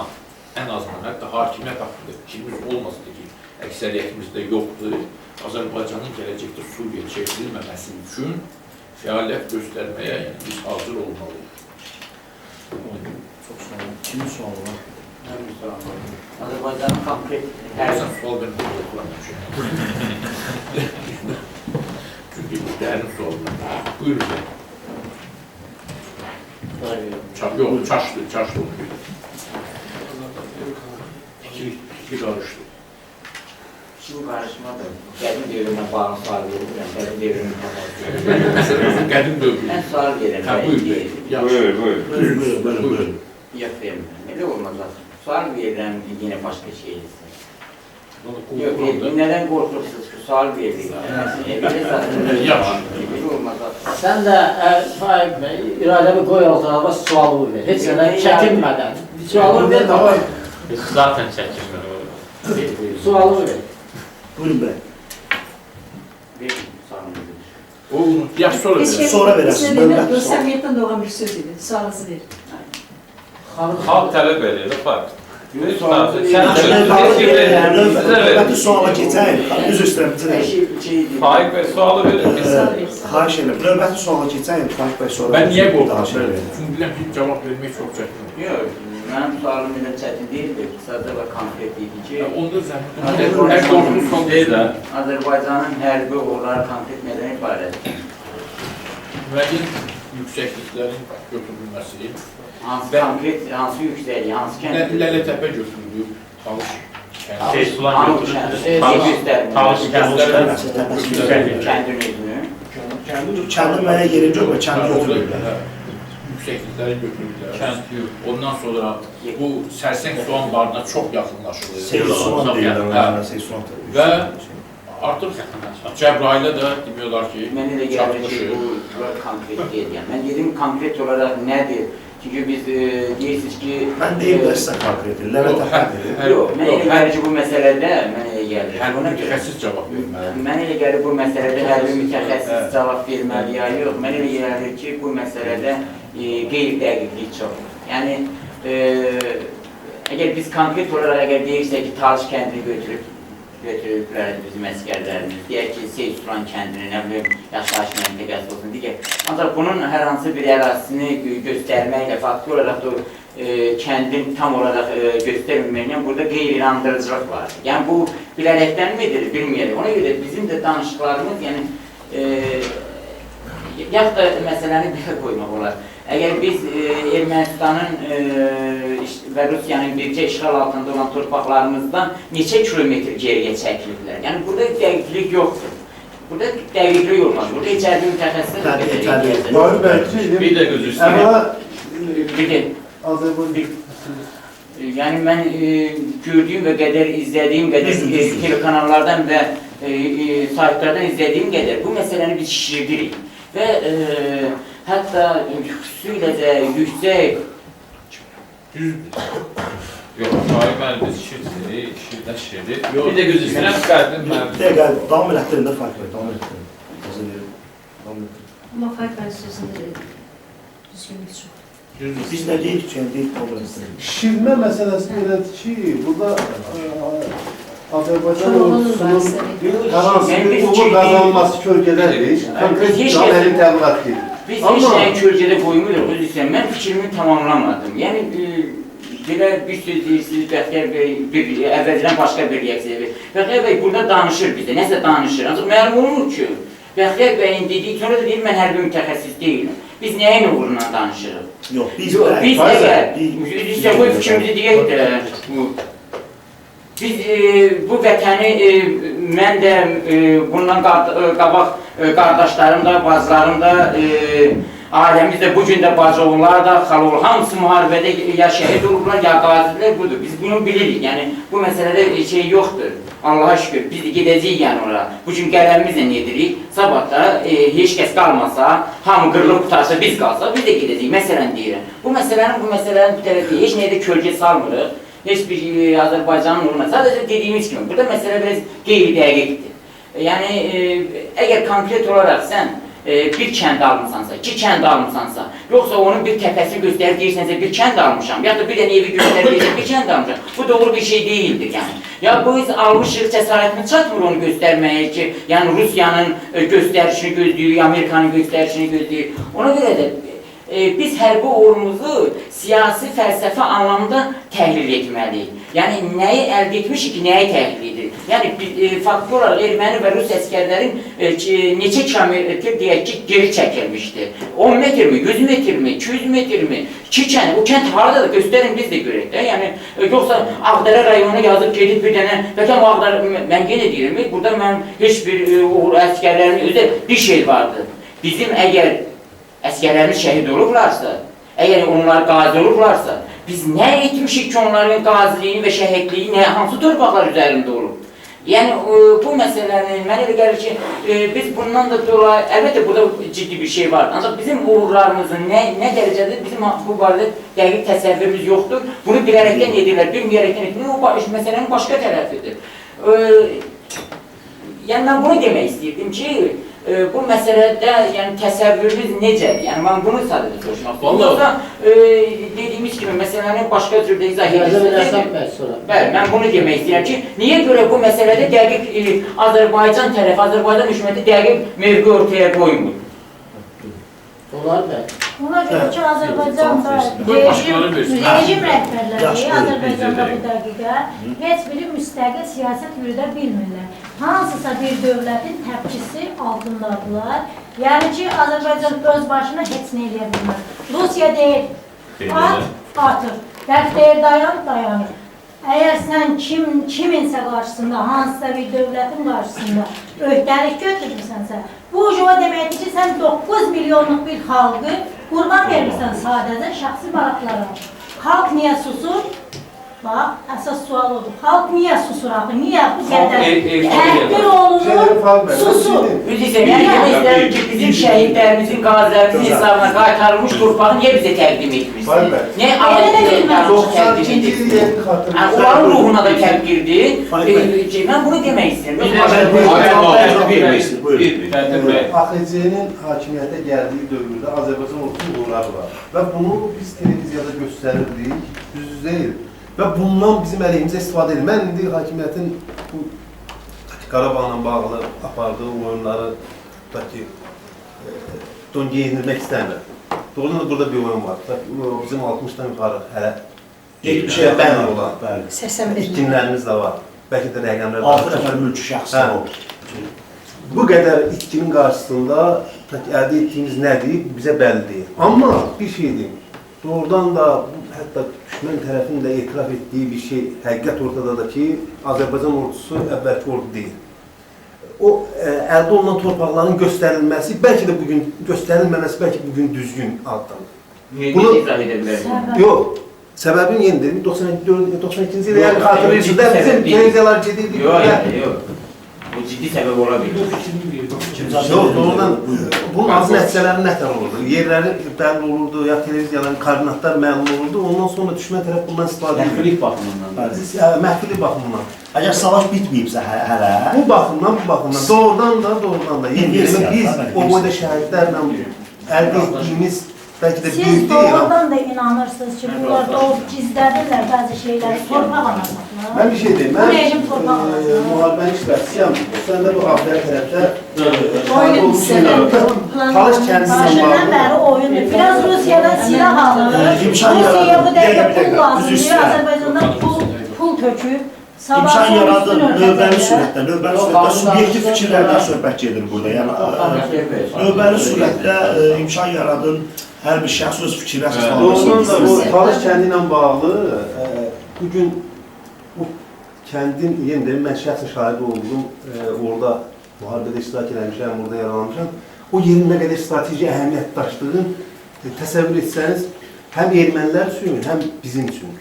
B: hətta hakimiyyət haqqında fikrimiz olmasa da ki, əksəriyyətimizdə yoxdur, Azərbaycanın gələcəkdə Suriya çevrilməməsi üçün fəaliyyət göstərməyə biz hazır olmalıyıq.
A: Çox sağ olun. Kimin sualı var?
D: Azərbaycanın konkret
B: Sən sual vermək yoxlamışım. Çünki dərin suallar. Buyurun. Yox, çaşdı onu buyurun. İki qarışdı.
D: bu qarışmadır. Qədim dövrünə bağlı sual verirəm, qədim dövrünə bağlı.
B: Məsələn, qədim dövrü.
D: Mən sual verirəm.
B: Buyurun.
D: Yox, vermirəm. Elə olmaz. Sual verirəm, yenə başqa şeydir. Yox, nədən qorxursunuz ki, sual veririk. Yaxşı. Olmaz.
E: Sən də Faik bəy, iradəmi qoy altına sualımı ver. Heç nədən çəkinmədən. Sualımı ver, davay.
C: Zaten çəkinmir.
E: Sualımı ver.
A: Buyurun bəy.
D: Verin, sualımı verir.
B: Yaxşı sonra verir.
A: Sonra verərsiniz.
F: Səmiyyətdən doğan bir söz idi. Sualınızı verin.
C: Xalq tələb edir, Faik.
A: Növbəti suala keçək. Düz istəyirəm.
C: Faik bəy sualı verir.
A: Xahiş edirəm. Növbəti suala keçək. Faik bəy sonra.
B: Ben niye qorxuram? Çünki biləm ki, cavab vermək çox çətindir.
D: Yox, mənim sualım elə çətin deyildir. Sadəcə və konkret idi ki,
B: Onda zəhmət. Hər qorxulu sual deyil də.
D: Azərbaycanın hərbi uğurları konkret nədən ibarətdir?
B: Müəyyən yüksəkliklərin götürülməsi.
D: Hansı konkret, hansı yüksəklik, hansı kənd?
B: Lələtəpə götürülür, Talış kəndi.
C: Seysulan götürülür. Talış kəndi.
D: Kəndin özünü.
A: Kəndin mənə yeri yox və kəndi götürürlər.
B: Yüksəklikləri götürürlər.
C: Kənd yox.
B: Ondan sonra bu Sərsəng su anbarına çox yaxınlaşılır.
A: Seysulan deyirlər. Seysulan.
B: Və artıq Cəbrailə də demək olar ki,
D: Mən elə gəlir ki, bu konkret deyil. Mən dedim konkret olaraq nədir? Çünki biz deyirsiniz ki...
A: Mən deyim də sizə konkret deyil. Lələtəpədir.
D: Yox, mən elə gəlir ki, bu məsələdə mən elə gəlir.
B: hərbi mütəxəssis cavab verməlidir.
D: Mən elə gəlir bu məsələdə hərbi mütəxəssis cavab verməli ya yox. Mən elə gəlir ki, bu məsələdə qeyri-dəqiqlik çoxdur. Yəni, əgər biz konkret olaraq əgər deyirsək ki, Talış kəndini götürüblər bizim əskərlərimiz, deyək ki, Seysulan kəndini, nə bilim, yaşayış məntəqəsi olsun, digər. Ancaq bunun hər hansı bir ərazisini göstərməklə, faktiki olaraq da kəndin tam olaraq göstərməklə burada qeyri-inandırıcılıq var. Yəni, bu bilərəkdən midir, bilməyək. Ona görə bizim də danışıqlarımız, yəni, yaxud da məsələni belə qoymaq olar. Əgər biz Ermənistanın və Rusiyanın bircə işğal altında olan torpaqlarımızdan neçə kilometr geriyə çəkiliblər? Yəni, burada dəqiqlik yoxdur. Burada dəqiqlik olmaz. Burada içərdə mütəxəssis
C: Bir də gözü üstüne.
D: Yəni, mən gördüyüm və izlədiyim qədər telekanallardan və saytlardan izlədiyim qədər bu məsələni biz şişirdirik. Və hətta xüsusilə də yüksək...
C: Yox, Faik müəllim biz şirdir. Bir də gözü üstüne qədim müəllim.
A: Dəqiqə, davam elətdirində Faik bəy, davam elətdirin.
F: Amma Faik bəy sözünü düzgünlük çox.
A: Biz nə deyirik ki, deyik davam elətdirin.
G: Şişirmə məsələsi belədir ki, burada Azərbaycan ordusunun hər hansı bir uğur qazanılması kölgədədir. Konkret əməli təbliğat deyil.
D: Biz heç nəyin kölgədə qoymuruq, özü isə mən fikrimi tamamlamadım. Yəni, belə bir söz deyirsiniz, Bəxtiyar bəy əvvəldən başqa bir reaksiya verir. Bəxtiyar bəy burada danışır bizə, nəsə danışır. Ancaq məlum olmur ki, Bəxtiyar bəyin dediyi sonra da deyir, mən hərbi mütəxəssis deyiləm. Biz nəyin uğrundan danışırıq?
A: Yox, biz
D: əgər, bu fikrimizi deyək də, biz bu vətəni, mən də bundan qabaq qardaşlarım da, bazılarım da Ailəmiz də bu gün də bacıoğullar da, xalaoğullar, hamısı müharibədə ya şəhid olublar, ya qazilər budur. Biz bunu bilirik, yəni bu məsələdə şey yoxdur. Allaha şükür, biz də gedəcəyik yəni ora. Bu gün qələmimizlə edirik, sabah da heç kəs qalmasa, hamı qırılıb qutarsa, biz qalsa, biz də gedəcəyik, məsələn deyirəm. Bu məsələnin bir tərəfi, heç nəyə də kölgə salmırıq, heç bir Azərbaycanın uğruna. Sadəcə dediyimiz kimi, burada məsələ biraz qeyri-dəqiqdir. Yəni, əgər konkret olaraq sən bir kənd almışsansa, 2 kənd almışsansa, yoxsa onun bir təpəsini göstərib deyirsənsə, bir kənd almışam, ya da bir dənə evi göstərib deyirsən, bir kənd almışam. Bu doğru bir şey deyildir yəni. Ya bu biz almışıq, cəsarətimiz çatmır onu göstərməyə ki, yəni Rusiyanın göstərişini gözləyir, Amerikanın göstərişini gözləyir. Ona görə də biz hərbi uğurumuzu siyasi fəlsəfə anlamda təhlil etməliyik. Yəni, nəyi əldə etmişik ki, nəyi təhlil edirik? Yəni, faktör olaraq erməni və rus əskərlərin neçə kilometr deyək ki, geri çəkilmişdir. 10 metrmi, 100 metrmi, 200 metrmi, 2 kənd, o kənd haradadır, göstərin biz də görək də. Yəni, yoxsa Ağdərə rayonu yazıb gedib bir dənə, bəlkə Ağdərə, mən yenə deyirəm, burada mən heç bir əskərlərin özü bir şey vardır. Bizim əgər əskərlərimiz şəhid olublarsa, əgər onlar qazi olublarsa, biz nə etmişik ki, onların qaziliyini və şəhidliyi hansı torpaqlar üzərində olub? Yəni, bu məsələnin, mənə elə gəlir ki, biz bundan da dolayı, əlbəttə burada ciddi bir şey var. Ancaq bizim uğurlarımızın nə dərəcədə bizim bu barədə dəqiq təsəvvürümüz yoxdur. Bunu bilərəkdən edirlər, bilməyərəkdən edirlər, o məsələnin başqa tərəfidir. Yəni, mən bunu demək istəyirdim ki, bu məsələdə təsəvvürünüz necədir? Yəni, mən bunu sadəcə soruşmaq istəyirəm. Yoxsa, dediyimiz kimi, məsələnin başqa türdə izah edirsiniz. Bəli, mən bunu demək istəyirəm ki, niyə görə bu məsələdə dəqiq Azərbaycan tərəfi, Azərbaycan hökuməti dəqiq mövqe ortaya qoymur?
E: Olar bəli.
F: Ona görə ki, Azərbaycanda rejim rəhbərləri Azərbaycanda bu dəqiqə heç biri müstəqil siyasət yürüdə bilmirlər. Hansısa bir dövlətin təpkisi altındadırlar. Yəni ki, Azərbaycan öz başına heç nə eləyə bilmir. Rusiya deyir, atır. Bəlkə deyir, dayanır. Əgər sən kiminsə qarşısında, hansısa bir dövlətin qarşısında öhdəlik götürürsənsə, bu o deməkdir ki, sən 9 milyonluq bir xalqı qurban vermirsən sadəcə şəxsi maraqlara. Xalq niyə susur? Bax, əsas sual odur. Xalq niyə susur axı? Niyə bu qədər təhqir olunur, susur?
D: Üzrə, yəni demək istəyirəm ki, bizim şəhidlərimizin, qazilərimizin hesabına qaytarılmış torpağı niyə bizə təqdim etmirsiniz? Niyə ayrı-ayrı təqdim edirsiniz? Onların ruhuna da təqdirdir. Mən bunu demək istəyirəm.
G: AXC-nin hakimiyyətə gəldiyi dövrdə Azərbaycan ordusu uğurları var. Və bunu biz televiziyada göstərirdik, düz deyil. Və bundan bizim əleyhimizə istifadə edir. Mən indi hakimiyyətin bu Qarabağla bağlı apardığı oyunları don geyindirmək istəmir. Doğrudan da burada bir oyun var. Bizim 60-dan yuxarı hələ 70-ə bən olan itkinlərimiz də var. Bəlkə də rəqəmlər var.
A: 6 nəfər mülki şəxslər oldu.
G: Bu qədər itkinin qarşısında əldə etdiyimiz nədir, bizə bəllidir. Amma bir şey deyim, doğrudan da hətta düşmən tərəfinin də etiraf etdiyi bir şey, həqiqət ortadadır ki, Azərbaycan ordusu əvvəlki ordu deyil. O, əldə olunan torpaqların göstərilməsi, bəlkə də bugün göstərilməməsi, bəlkə bugün düzgün adlanır.
D: Bunu izah edə bilərim.
G: Yox, səbəbin yenidir. 92-ci ildə, yəni xatırlayırsınız da, bizim televiziyalar gedirdik.
D: Yox. Bu ciddi səbəb ola bilir.
G: Yox, doğrudan bunun azı nəticələri nətər olurdu? Yerləri bəlli olurdu, ya televiziyaların koordinatlar məlum olurdu, ondan sonra düşmən tərəf bundan istifadə edir.
B: Məhfilik baxımından.
G: Məhfilik baxımından.
A: Əgər savaş bitməyibsə hələ...
G: Bu baxımdan, doğrudan da, biz o boyda şəhidlərlə əldə etdiyimiz bəlkə də
F: siz doğrudan da inanırsınız ki, bunlar doğru gizlədirlər bəzi şeyləri, torpaq anasaqlar.
G: Mən bir şey deyim,
F: Bu rejim torpaq anasaqlar.
G: müharibəni işlərsiyəm, sən də bu Ağdərə tərəfdə
F: Oyun hissələr.
G: Talış kəndisindən
F: Başından bəri oyundur. Biraz Rusiyadan silah alır, Rusiyaya bu dəqiqə pul lazımdır, Azərbaycandan pul töküb.
A: İmkan yaradır, növbəli surətdə subyektiv fikirlərdən söhbət gedir burada. Yəni, növbəli surətdə imkan yaradın, hər bir şəxs öz fikri əsasında.
G: Doğrudan da bu Talış kəndi ilə bağlı, bugün bu kəndin, yenə deyim, mən şəxsən şahid oldum, orada müharibədə iştirak eləmişəm, orada yaralanmışam. o yerin nə qədər strateji əhəmiyyət daşıdığını təsəvvür etsəniz, həm ermənilər üçün, həm bizim üçün.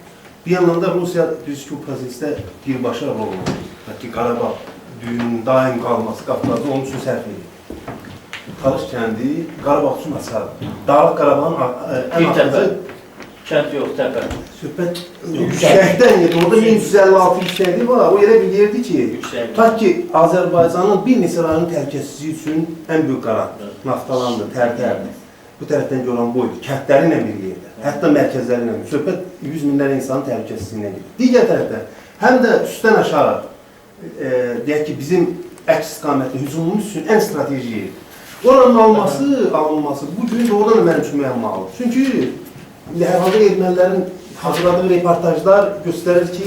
G: Bir yandan da Rusiya düz ki, bu prosesdə birbaşa rol oynuyor. Ki, Qarabağ düyünün daim qalması, Qafqazı onun üçün sərf edir. Talış kəndi Qarabağ üçün açardır. Dağlıq Qarabağın ən axırıcı
E: Kənd yox, təpə.
G: söhbət yüksəkdən gedir. Orada 1356 yüksəkliyi var. O yerə bilirdi ki, ta ki Azərbaycanın bir neçə rayonun təhlükəsizliyi üçün ən böyük qarar Naftalandır, Tərtərdir. Bu tərəfdən görən boydur. Kəndləri ilə bir yerdə. Hətta mərkəzləri ilə. Söhbət 100 minlərlə insanın təhlükəsizliyinə gedir. Digər tərəfdən, həm də üstdən aşağı, deyək ki, bizim əks istiqamətli hücumumuz üçün ən strateji yerdir. Oranın alınması bu gün doğrudan da mənim üçün müəmmalıdır. Çünki hər halda ermənilərin hazırladığı reportajlar göstərir ki,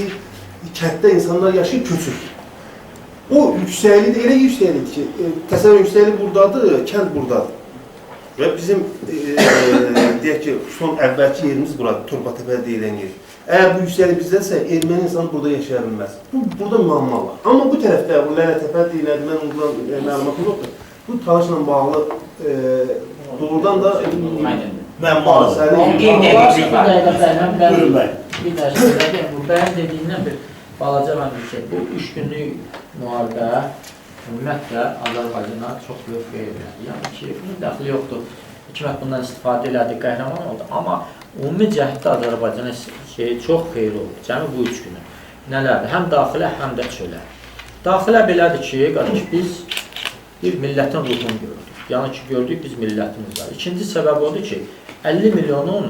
G: kənddə insanlar yaşayıb köçür. O yüksəklik də elə yüksəklik ki, təsəvvür yüksəklik buradadır, kənd buradadır. Və bizim, deyək ki, son əvvəlki yerimiz buradır, Torbatəpə deyilən yer. Əgər bu yüksəklik bizdəsə, erməni insan burada yaşaya bilməz. Burada müəmma var. Amma bu tərəfdə, bu Lələtəpə deyilən, mən ondan məlumatım yoxdur. Bu Talışla bağlı doğrudan da
A: Məmmalıdır.
E: Bir dərsdə, bu bəyan dediyindən bir balaca mən bir şey. Bu 3 günlük müharibə ümumiyyətlə Azərbaycana çox böyük xeyir verdi. Yəni ki, bunun dəxli yoxdur. Hükümət bundan istifadə elədi, qəhrəman oldu. Amma ümumi cəhətdə Azərbaycana çox xeyir oldu. Cəmi bu 3 günü. Nələrdir? Həm daxilə, həm də çölə. Daxilə belədir ki, qardaş, biz bir millətin ruhunu gördük. Yəni ki, gördük biz millətimiz var. İkinci səbəb odur ki, 50 milyonun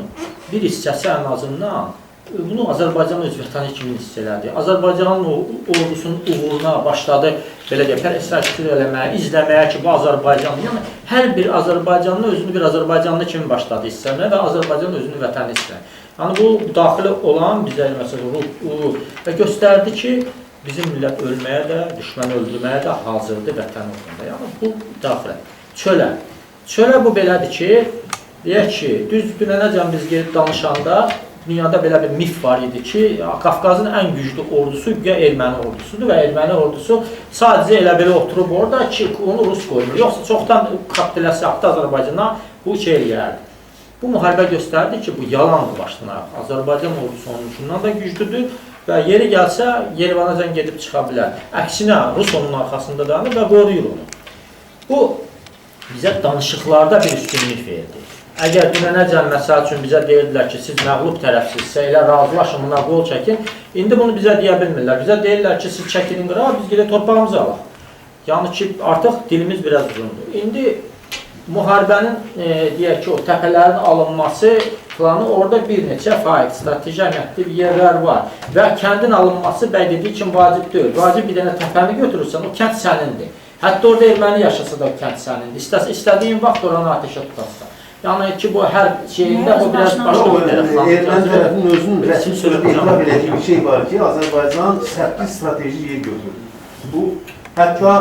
E: bir hissəsi ən azından bunu Azərbaycan öz vətəni kimi hiss elədi. Azərbaycanın ordusunun uğuruna başladı, belə deyək, pərəstişlik eləməyə, izləməyə ki, bu Azərbaycanlı. Yəni, hər bir Azərbaycanlı özünü bir Azərbaycanlı kimi başladı hiss eləməyə və Azərbaycan özünü vətəni hiss eləməyə. Yəni, bu daxili olan bizə məsələn və göstərdi ki, bizim millət ölməyə də, düşməni öldürməyə də hazırdır vətən uğrunda. Yəni, bu daxilə. Çölə. Çölə bu belədir ki, deyək ki, düz dünənəcən biz gedib danışanda dünyada belə bir mif var idi ki, Qafqazın ən güclü ordusu erməni ordusudur və erməni ordusu sadəcə elə belə oturub orada ki, onu Rus qoymur. Yoxsa çoxdan kapitülyasiya haqqda Azərbaycana bu şey eləyərdi. Bu müharibə göstərdi ki, bu yalandır başdan ayağa. Azərbaycan ordusu onun üçündən də güclüdür və yeri gəlsə, Yerevanacan gedib çıxa bilər. Əksinə, Rus onun arxasında dayanır və qoruyur onu. Bu, bizə danışıqlarda bir üstünlük verdi. Əgər dünənəcən məsəl üçün bizə deyirdilər ki, siz məğlub tərəfsizsə, elə razılaşın, buna qol çəkin. İndi bunu bizə deyə bilmirlər. Bizə deyirlər ki, siz çəkilin qırağa, biz gedək torpağımızı alaq. Yəni ki, artıq dilimiz biraz uzundur. İndi müharibənin, deyək ki, o təpələrin alınması planı orada bir neçə faiz, strateji əhəmiyyətli yerlər var. Və kəndin alınması bəy dediyi kimi vacib deyil. Vacib bir dənə təpəni götürürsən, o kənd sənindir. Hətta orada erməni yaşasa da o kənd sənindir. İstədiyin vaxt oranı ateşə tutarsan. Yəni ki, bu hər şeyində bu biraz başqa bir tərəf.
G: Erməni tərəfinin özünün rəsmi sözü etiraf elədiyi bir şey var ki, Azərbaycan 8 strateji yer götürdü. Bu, hətta...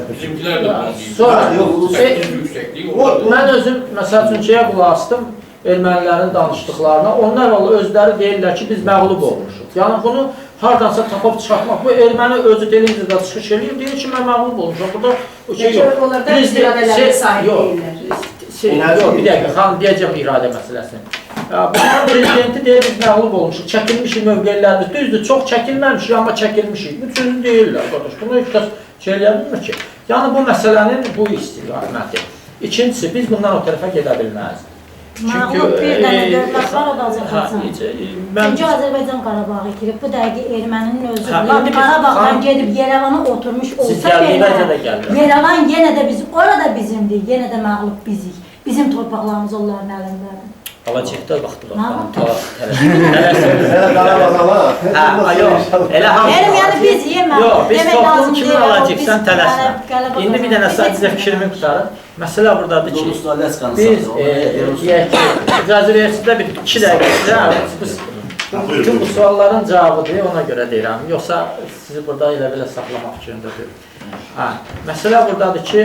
B: Bizimkilər də
E: mən özüm, məsəl üçün şeyə qulaq astım, ermənilərin danışdıqlarına. Onlar özləri deyirlər ki, biz məğlub olmuşuq. Yəni bunu hardansa tapıb çıxartmaq. Bu erməni özü televiziyada çıxış edir, deyir ki, mən məğlub olmuşum. Burada o şey yox.
H: Onlarda iradələrə sahib deyirlər.
E: Yox, bir dəqiqə, xanım, deyəcəm iradə məsələsini. Bunların prezidenti deyir, biz məğlub olmuşuq, çəkilmişik mövqelərimiz. Düzdür, çox çəkilməmişik, amma çəkilmişik. Bu sözü deyirlər, qardaş. Bunu heç kəs şey eləyə bilmir ki. Yəni, bu məsələnin bu istiqaməti. İkincisi, biz bundan o tərəfə gedə bilməyiz.
F: Məğlub bir dənə dövlət var, o da Azərbaycan. Çünki Azərbaycan Qarabağı itirib, bu dəqiqə erməninin özü. Qarabağdan gedib Yerevana oturmuş olsa belə, Yerevan yenə də bizim, orada bizimdir, yenə də məğlub bizik. Bizim torpaqlarımız onların əlindədir.
E: Alacaqda vaxtı
F: Yəni biz yemək,
E: biz toplum kimi alacaq, sən tələsmə. İndi bir dənə sadəcə fikrimi qutarım. Məsələ buradadır ki, biz deyək ki, icazə verirsizdə bir 2 dəqiqə bütün bu sualların cavabıdır, ona görə deyirəm. Yoxsa sizi burada elə belə saxlamaq üçündə deyil. Məsələ buradadır ki,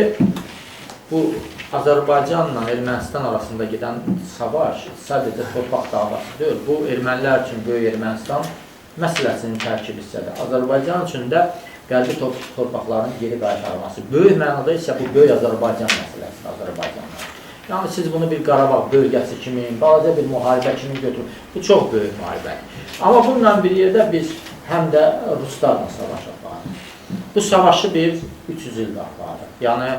E: bu Azərbaycanla Ermənistan arasında gedən savaş sadəcə torpaq davası deyil. Bu, ermənilər üçün Böyük Ermənistan məsələsinin tərkib hissədir. Azərbaycan üçün də qərbi torpaqların geri qaytarılması. Böyük mənada isə bu böyük Azərbaycan məsələsidir, Azərbaycanlar. Yəni siz bunu bir Qarabağ bölgəsi kimi, balaca bir müharibə kimi götürün. Bu çox böyük müharibədir. Amma bununla bir yerdə biz həm də Ruslarla savaş aparırıq. Bu savaşı biz 300 ildə aparırıq. Yəni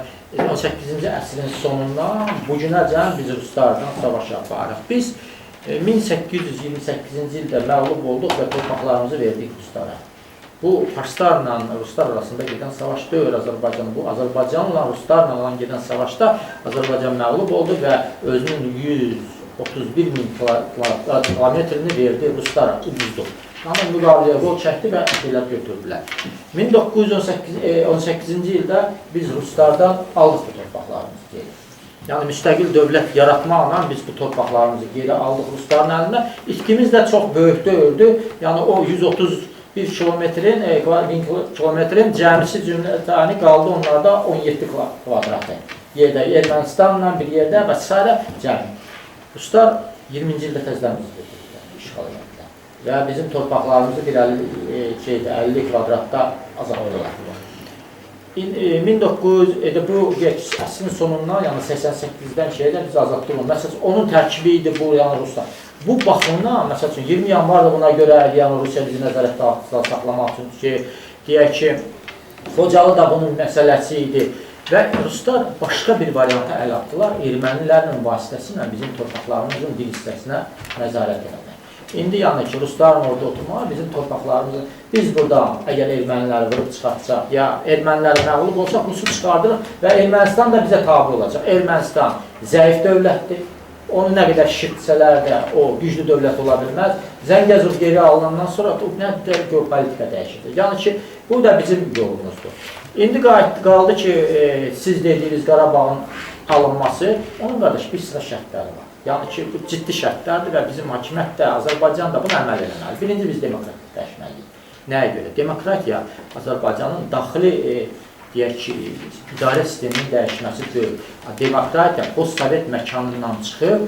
E: 18-ci əsrin sonundan bu günəcən biz Ruslarla savaş aparırıq. Biz 1828-ci ildə məğlub olduq və torpaqlarımızı verdik Ruslara. Bu farslarla Ruslar arasında gedən savaş deyil Azərbaycan. Bu Azərbaycanla Ruslarla olan gedən savaşda Azərbaycan məğlub oldu və özünün 131 min kilometrini verdi Ruslara, uduzdu. Yəni müqaviləyə yol çəkdi və şeylər götürdülər. 1918-ci ildə biz Ruslardan aldıq bu torpaqlarımızı geri. Yəni müstəqil dövlət yaratmaqla biz bu torpaqlarımızı geri aldıq Rusların əlindən. İtkimiz də çox böyük deyildi. Yəni o 131 kilometrin, 1000 kilometrin cəmisi cümlətəni qaldı onlarda 17 kvadratı yerdə, Ermənistanla bir yerdə və s. cəmi. Ruslar 20-ci ildə təzədən bizi işğal etdilər və bizim torpaqlarımızı bir 50 kvadratda azaltdılar. Bu əsrin sonundan, yəni 88-dən biz azaltdıq. Məsələn, onun tərkibi idi bu, yəni Ruslar. Bu baxımdan, məsəl üçün 20 yanvarda buna görə yəni Rusiya bizi nəzarətdə altında saxlamaq üçün ki, deyək ki, Xocalı da bunun məsələsi idi və Ruslar başqa bir varianta əl atdılar, ermənilərin vasitəsilə bizim torpaqlarımızın bir hissəsinə nəzarət edildi. İndi yəni ki, Rusların orada oturmağı bizim torpaqlarımızı, biz burada əgər erməniləri vurub çıxartacaq, ya erməniləri məğlub olsaq, Rusu çıxardırıq və Ermənistan da bizə tabi olacaq. Ermənistan zəif dövlətdir. Onu nə qədər şirtsələr də o güclü dövlət ola bilməz. Zəngəzur geri alınandan sonra nə qədər geopolitika dəyişir. Yəni ki, bu da bizim yolumuzdur. İndi qaldı ki, siz dediyiniz Qarabağın alınması, onun qardaş bir sıra şərtləri var. Yəni ki, bu ciddi şərtlərdir və bizim hakimiyyət də, Azərbaycan da bunu əməl eləməli. Birinci, biz demokratikləşməliyik. Nəyə görə? Demokratiya Azərbaycanın daxili deyək ki, idarə sisteminin dəyişməsi deyil. Demokratiya post-sovet məkanından çıxıb,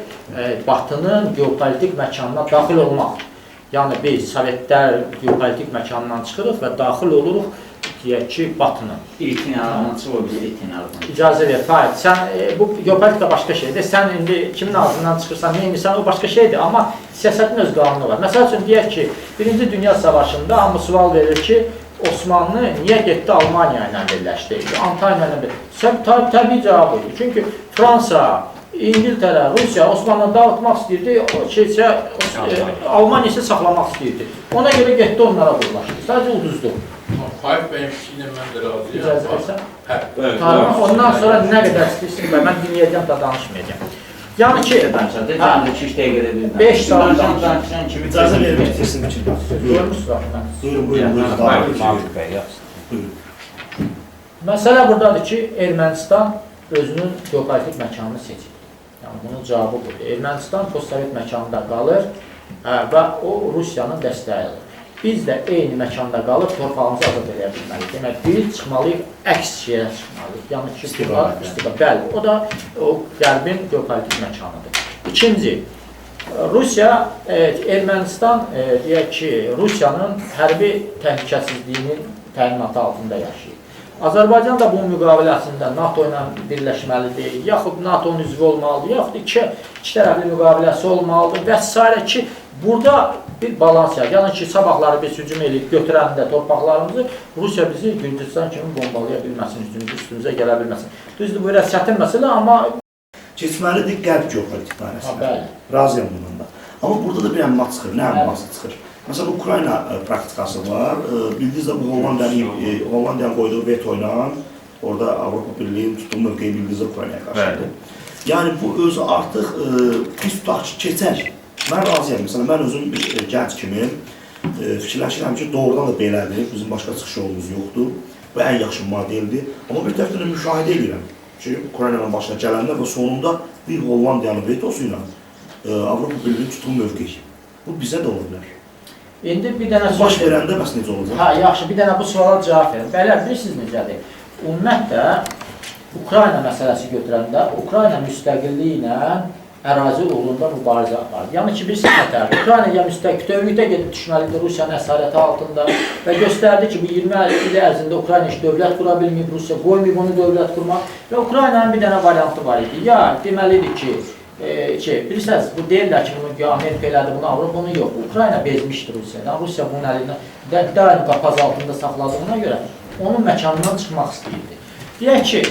E: Batının geopolitik məkanına daxil olmaq. Yəni biz Sovetlər geopolitik məkanından çıxırıq və daxil oluruq, deyək ki, Batının.
D: İtinalından çıxır, biz itinalından.
E: İcazə ver, Fahid, sən, bu geopolitika başqa şeydir. Sən indi kimin ağzından çıxırsan, neymişsən, o başqa şeydir. Amma siyasətin öz qanunu var. Məsəl üçün, deyək ki, Birinci Dünya Savaşında hamı sual verir ki, Osmanlı niyə getdi Almaniya ilə birləşdi? Antalya ilə birləşdi. Təbii cavab idi. Çünki Fransa, İngiltərə, Rusiya Osmanlı dağıtmaq istəyirdi, Almaniya isə saxlamaq istəyirdi. Ona görə getdi onlara qurlaşdı. Sadəcə uduzdu.
B: Fahid bəyin fikri ilə mən də razıyam.
E: Ondan sonra nə qədər istəyirsin və mən dinləyəcəm da danışmayacağım. Yəni ki, 5 saat danışan kimi
A: İcazə verir, bitirsin bitir.
E: görmüşsünüz mən.
A: Buyurun.
E: Məsələ buradadır ki, Ermənistan özünün geopolitik məkanını seçir. Yəni bunun cavabı budur. Ermənistan post-sovet məkanında qalır və o Rusiyanın dəstəyi alır. Biz də eyni məkanda qalıb torpağımızı azad edə bilməliyik. Demək, biz çıxmalıyıq, əks şeyə çıxmalıyıq. Yəni ki, istiqlal. Bəli, o da o qərbin geopolitik məkanıdır. İkinci, Rusiya, Ermənistan, deyək ki, Rusiyanın hərbi təhlükəsizliyinin təminatı altında yaşayır. Azərbaycan da bunun müqaviləsində NATO ilə birləşməlidir, yaxud NATO-nun üzvü olmalıdır, yaxud iki tərəfli müqaviləsi olmalıdır və s. ki, burada bir balans yadır. Yəni ki, sabahları biz hücum edib götürəndə torpaqlarımızı Rusiya bizi Gürcüstan kimi bombalaya bilməsin, üstümüzə gələ bilməsin. Düzdür, bu biraz çətin məsələ, amma
A: Keçməlidir qərb geopolitik dairəsində. Razıyam bundan da. Amma burada da bir əmmat çıxır. Nə əmması çıxır? Məsələn, Ukrayna praktikası var. Bildiniz də bu Hollandiyanın qoyduğu veto ilə orada Avropa Birliyinin tutduğu mövqeyi bildiniz də Ukraynaya qarşıdır. Yəni bu özü artıq biz tutaq ki, keçər. Mən razıyam. Məsələn, mən özüm bir gənc kimi fikirləşirəm ki, doğrudan da belədir. Bizim başqa çıxış yolumuz yoxdur. Bu ən yaxşı modeldir. Amma bir tərəfdən də müşahidə edirəm ki, Ukraynanın başına gələndə və sonunda bir Hollandiyanın vetosu ilə Avropa Birliyi tutduğu mövqe. Bu bizə də ola bilər.
E: İndi bir dənə
A: baş verəndə bəs necə olacaq?
E: Hə, yaxşı, bir dənə bu suala cavab verin. Bəylər, bilirsiniz necədir? Ümumiyyətlə, Ukrayna məsələsi götürəndə, Ukrayna müstəqilliyi ilə ərazi uğrunda mübarizə apardı. Yəni ki, birisi nətər, Ukraynaya bütövlükdə gedib düşməlidir Rusiyanın əsarəti altında və göstərdi ki, bu 20 il ərzində Ukrayna heç dövlət qura bilməyib, Rusiya qoymayıb onu dövlət qurmaq və Ukraynanın bir dənə variantı var idi. Ya, deməlidir ki, bilirsiniz, bu deyirlər ki, bunu Amerika elədi, bunu Avropa, bunu yox. Ukrayna bezmişdir Rusiyadan. Rusiya bunun əlindən daim qapaz altında saxladığına görə onun məkanından çıxmaq istəyirdi. Deyək ki,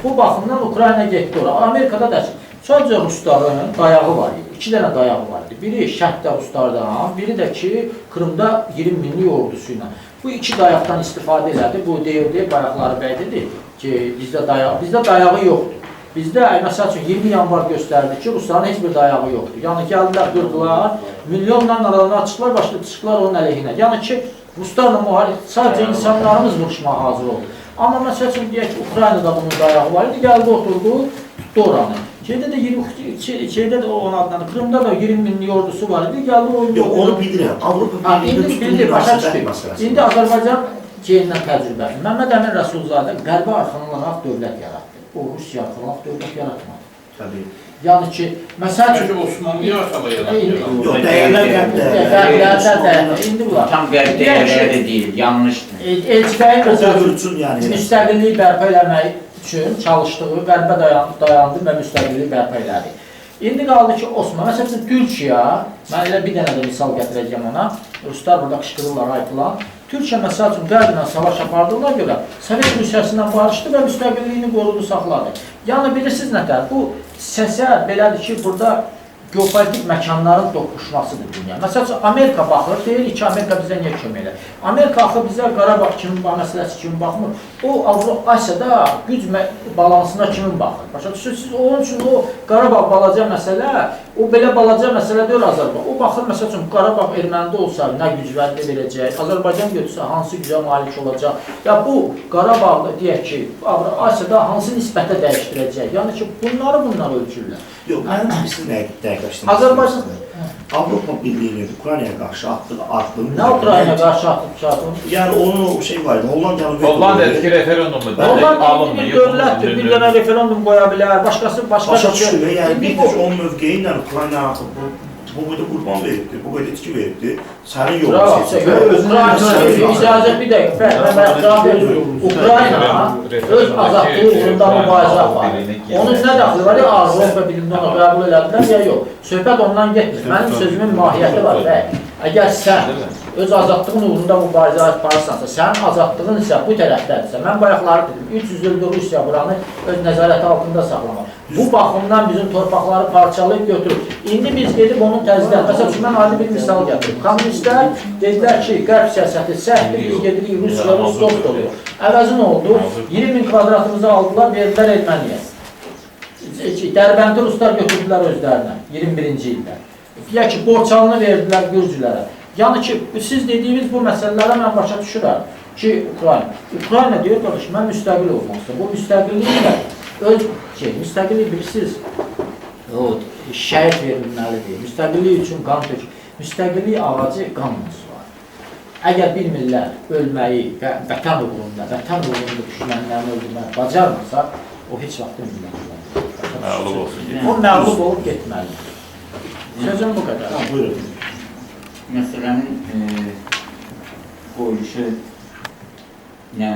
E: bu baxımdan Ukrayna getdi ora. Amerikada da sadəcə Rusların dayağı var idi. 2 dənə dayağı var idi. Biri şərqdə Ruslardan, biri də ki, Krımda 20 minlik ordusu ilə. Bu 2 dayaqdan istifadə elədi. Bu deyirdi, bayaqları bəy dedi ki, bizdə dayağı yoxdur. Bizdə, məsəl üçün, 20 yanvar göstərdi ki, Rusların heç bir dayağı yoxdur. Yəni, gəldilər, qırdılar, milyonlarla aralarına çıxdılar, başqa çıxdılar onun əleyhinə. Yəni ki, Ruslarla müharib, sadəcə insanlarımız vuruşmağa hazır oldu. Amma məsəl üçün, deyək ki, Ukraynada bunun dayağı var idi, gəldi, oturdu, tutdu oranı. Şeydə də onun adından, Krımda da 20 minlik ordusu var idi, gəldi, oyunu...
A: Yox, onu bildirəm. Avropa
E: Birliyi başa çıxdı. İndi Azərbaycan şeyindən təcrübəsi. Məmməd Əmin Rəsulzadə qərbə arxanılaraq dövlət yarattı. O, Rusiya arxanılaraq dövlət yaratmadı.
A: Təbii.
E: Yəni ki, məsəl üçün...
B: Osmanlıya arxada yaratdı.
A: Yox, dəyərlər
E: qərbdə. İndi bunlar.
D: Tam qərb dəyərləri də deyil, yanlışdır.
E: Elçibəyin müstəqilliyi bərpa eləmək üçün çalışdığı qərbə dayandı və müstəqilliyi bərpa elədi. İndi qaldı ki, Osman, məsələn, Türkiyə, mən elə bir dənə də misal gətirəcəm ona, Ruslar burada qışqırırlar, ayıqılan. Türkiyə, məsəl üçün, qərblə savaş apardığına görə Sovet Rusiyasından barışdı və müstəqilliyini qorudu, saxladı. Yəni, bilirsiniz nətər, bu səsə belədir ki, burada geopolitik məkanların toqquşmasıdır dünya. Məsəl üçün, Amerika baxır, deyir ki, Amerika bizə niyə kömək edir? Amerika axı bizə Qarabağ kimi məsələsi kimi baxmır. O, Asiyada güc balansına kimi baxır. Başa düşürsünüz, onun üçün o Qarabağ balaca məsələ, o belə balaca məsələ deyil Azərbaycan. O baxır, məsəl üçün, Qarabağ erməndə olsa nə güc vədə verəcək, Azərbaycan götürsə hansı gücə malik olacaq. Ya bu, Qarabağda deyək ki, Asiyada hansı nisbətə dəyişdirəcək. Yəni ki, bunlar ölçürlər.
A: Yox, mənim sizin dəqiqləşdirmək
E: Azərbaycan
A: Avropa Birliyinin Ukraynaya qarşı atdığı addımı...
E: Nə Ukraynaya qarşı atdığı?
A: Yəni, onun o şey var idi,
C: Hollandiyadakı referendumda
E: Hollanda bir dövlətdir, bir dənə referendum qoya bilər, başqası başqa...
A: Başa düşür, yəni bir güc onun mövqeyi ilə Ukrayna bu qədər qurban veribdir, bu qədər itki veribdir, sənin yolunu seçir.
E: İcazə bir dəqiqə, Ukrayna öz azadlığı uğrunda mübarizə aparır. Onun nə daxili var ya, Avropa Birliyində ona qəbul elədilər ya yox. Söhbət ondan getmir. Mənim sözümün mahiyyəti var və əgər sən öz azadlığın uğrunda mübarizə aparırsansa, sənin azadlığın isə bu tərəfdədirsə, mən bayaqları dedim, 300 ildir Rusiya buranı öz nəzarəti altında saxlamaq. Bu baxımdan bizim torpaqları parçalayıb götürür. İndi biz gedib onun təzyiqdən, məsəl üçün, mən adi bir misal gətirib. Kommunistlər dedilər ki, qərb siyasəti səhvdir, biz gedirik Rusiya, Rus dost oluyor. Əvəzi nə oldu? 20.000 kvadratımızı aldılar, verdilər Erməniyə. Dərbəndi Ruslar götürdülər özlərinə 21-ci ildə. Deyək ki, Borçalını verdilər Gürcülərə. Yəni ki, siz dediyiniz bu məsələlərə mən başa düşürəm ki, Ukrayna deyir, qardaş, mən müstəqil olmaq istəyirəm. Bu müstəqilliklə öz müstəqillik bilirsiniz, şəhid verilməlidir. Müstəqillik üçün qan tökür. Müstəqillik ağacı qanla sular. Əgər bir millət ölməyi və vətən uğrunda düşmənlərini öldürməyi bacarmasa, o heç vaxt millət olar. O məğlub olub getməlidir. Sözüm bu qədər.
A: Buyurun.
D: Məsələnin qoyuluşu nə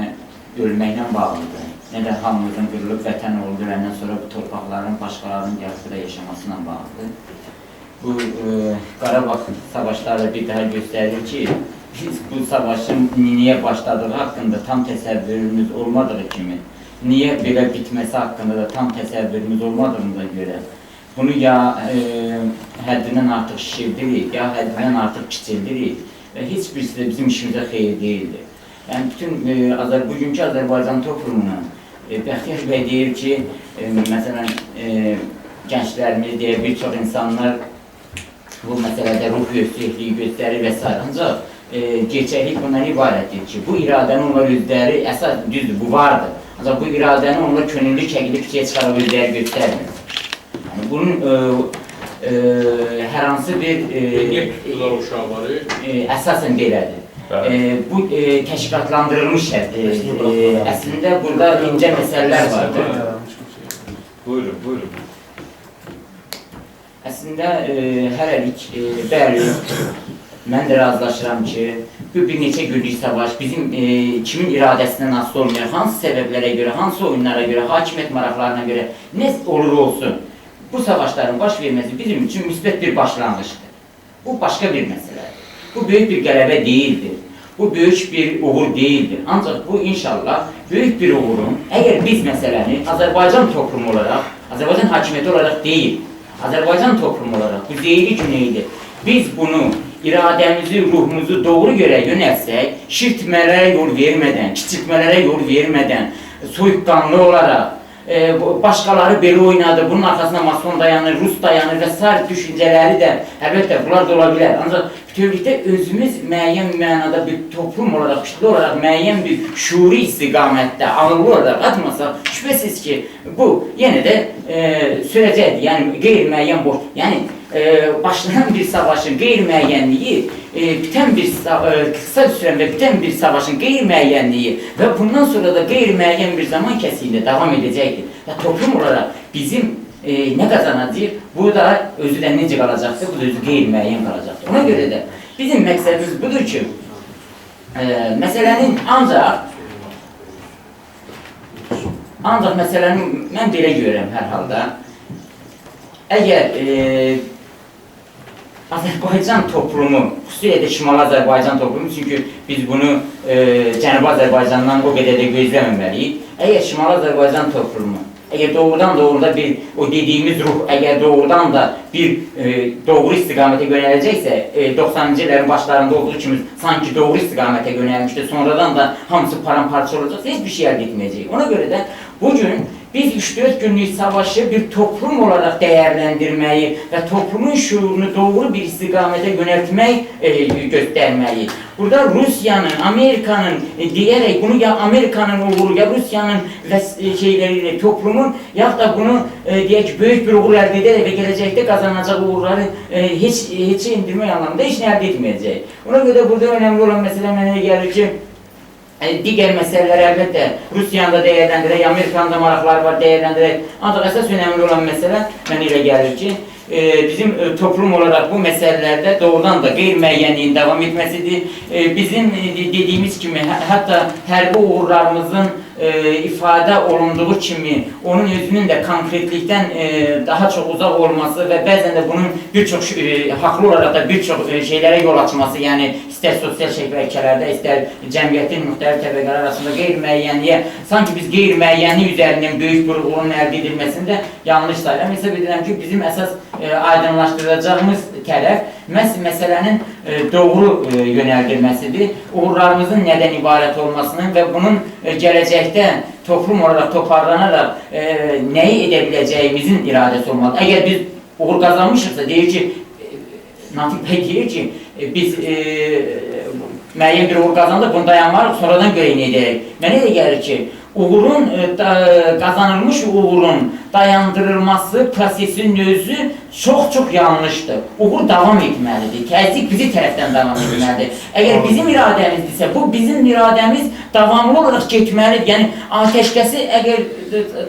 D: ölməklə bağlıdır, nə də hamımızın qırılıb vətən öldürəndən sonra bu torpaqların başqalarının gəlib burada yaşamasıyla bağlıdır. Bu Qarabağ savaşları bir daha göstərir ki, biz bu savaşın niyə başladığı haqqında tam təsəvvürümüz olmadığı kimi, niyə belə bitməsi haqqında da tam təsəvvürümüz olmadığına görə bunu ya həddindən artıq şişirdirik, ya həddindən artıq kiçildirik və heç birisi də bizim işimizə xeyir deyildir. Yəni, bütün bugünkü Azərbaycan toplumunun Bəxtiyar bəy deyir ki, məsələn, gənclərimiz deyir, bir çox insanlar bu məsələdə ruh göstərikliyi göstərir və s. Ancaq gerçəklik bundan ibarətdir ki, bu iradəni onlar özləri, əsas düzdür, bu vardır. Ancaq bu iradəni onlar könüllü şəkildə küçəyə çıxaraq özləri göstərmir. Bunun hər hansı bir əsasən belədir. Bu təşkilatlandırılmış əslində burada incə məsələlər vardır.
C: Buyurun.
D: əslində hələlik bəli, mən də razılaşıram ki, bu bir neçə günlük savaş bizim kimin iradəsindən asılı olmayaraq, hansı səbəblərə görə, hansı oyunlara görə, hakimiyyət maraqlarına görə, nə olur olsun, bu savaşların baş verməsi bizim üçün müsbət bir başlanğıçdır. Bu başqa bir məsələdir. Bu böyük bir qələbə deyildir. Bu böyük bir uğur değildir. Ancaq bu inşallah böyük bir uğurun, əgər biz məsələni Azərbaycan toplumu olaraq, Azərbaycan hakimiyyəti olaraq deyil, Azərbaycan toplumu olaraq, bu deyili güneydir. Biz bunu, iradəmizi, ruhumuzu doğru görə yönəlsək, şirtmələrə yol vermədən, kiçiltmələrə yol vermədən, soyuqqanlı olaraq, başqaları belə oynadı, bunun arxasında mason dayanır, Rus dayanır və s. düşüncələri də, əlbəttə, bunlar da ola bilər. Ancaq bütövlükdə özümüz müəyyən mənada bir toplum olaraq, kütlə olaraq, müəyyən bir şuuri istiqamətdə, ağıllı olaraq atmasaq, şübhəsiz ki, bu yenə də sürəcəkdir. Yəni, qeyri-müəyyən boş, yəni, başlayan bir savaşın qeyri-müəyyənliyi, qısa sürən və bitən bir savaşın qeyri-müəyyənliyi və bundan sonra da qeyri-müəyyən bir zaman kəsiyində davam edəcəkdir. Və toplum olaraq bizim nə qazanacaq, bu da özü də necə qalacaqsa, bu da özü qeyri-müəyyən qalacaqdır. Ona görə də bizim məqsədimiz budur ki, məsələnin ancaq məsələnin mən belə görürəm hər halda, əgər Azərbaycan toplumu, xüsusilə də Şimali Azərbaycan toplumu, çünki biz bunu Cənubi Azərbaycandan o qədər də gözləməməliyik. Əgər Şimali Azərbaycan toplumu, əgər doğrudan bir, o dediyimiz ruh, əgər doğrudan da bir doğru istiqamətə yönələcəksə, 90-cı illərin başlarında olduğu kimi sanki doğru istiqamətə yönəlmişdir, sonradan da hamısı paramparça olacaqsa, heç bir şey əldə etməyəcək. Ona görə də bugün biz 3-4 günlük savaşı bir toplum olaraq dəyərləndirməyi və toplumun şuurunu doğru bir istiqamətə yönəltmək göstərməyik. Burada Rusiyanın, Amerikanın deyərək bunu ya Amerikanın uğuru, ya Rusiyanın şeyləri, toplumun, yaxud da bunu deyək ki, böyük bir uğur əldə edərək və gələcəkdə qazanacaq uğurları heç indirmək anlamında heç nə əldə etməyəcək. Ona görə burada önəmli olan məsələ mənə gəlir ki, digər məsələlər əlbəttə Rusiyanı da dəyərləndirək, Amerikanın da maraqları var dəyərləndirək. Ancaq əsas önəmli olan məsələ mənə elə gəlir ki, bizim toplum olaraq bu məsələlərdə doğrudan da qeyri-müəyyənliyin davam etməsidir. Bizim dediyimiz kimi, hətta hərbi uğurlarımızın ifadə olunduğu kimi, onun özünün də konkretlikdən daha çox uzaq olması və bəzən də bunun bir çox, haqlı olaraq da bir çox şeylərə yol açması, yəni istər sosial şəbəkələrdə, istər cəmiyyətin müxtəlif təbəqələr arasında qeyri-müəyyənliyə, sanki biz qeyri-müəyyənlik üzərindən böyük bir uğurun əldə edilməsində yanlış sayıram. Hesab edirəm ki, bizim əsas aydınlaşdıracağımız tərəf məhz məsələnin doğru yönəldilməsidir. Uğurlarımızın nədən ibarət olmasının və bunun gələcəkdə toplum olaraq toparlanaraq nəyi edə biləcəyimizin iradəsi olmalıdır. Əgər biz uğur qazanmışıqsa, deyir ki, Natiq bəy deyir ki, biz müəyyən bir uğur qazandıq, bunu dayanmarıq, sonradan görək nə edərək. Mənə elə gəlir ki, uğurun, qazanılmış uğurun dayandırılması prosesinin özü çox yanlışdır. Uğur davam etməlidir. Təzyiq bizi tərəfdən davam etməlidir. Əgər bizim iradəmizdirsə, bu bizim iradəmiz davamlı olaraq getməlidir. Yəni, atəşkəsi əgər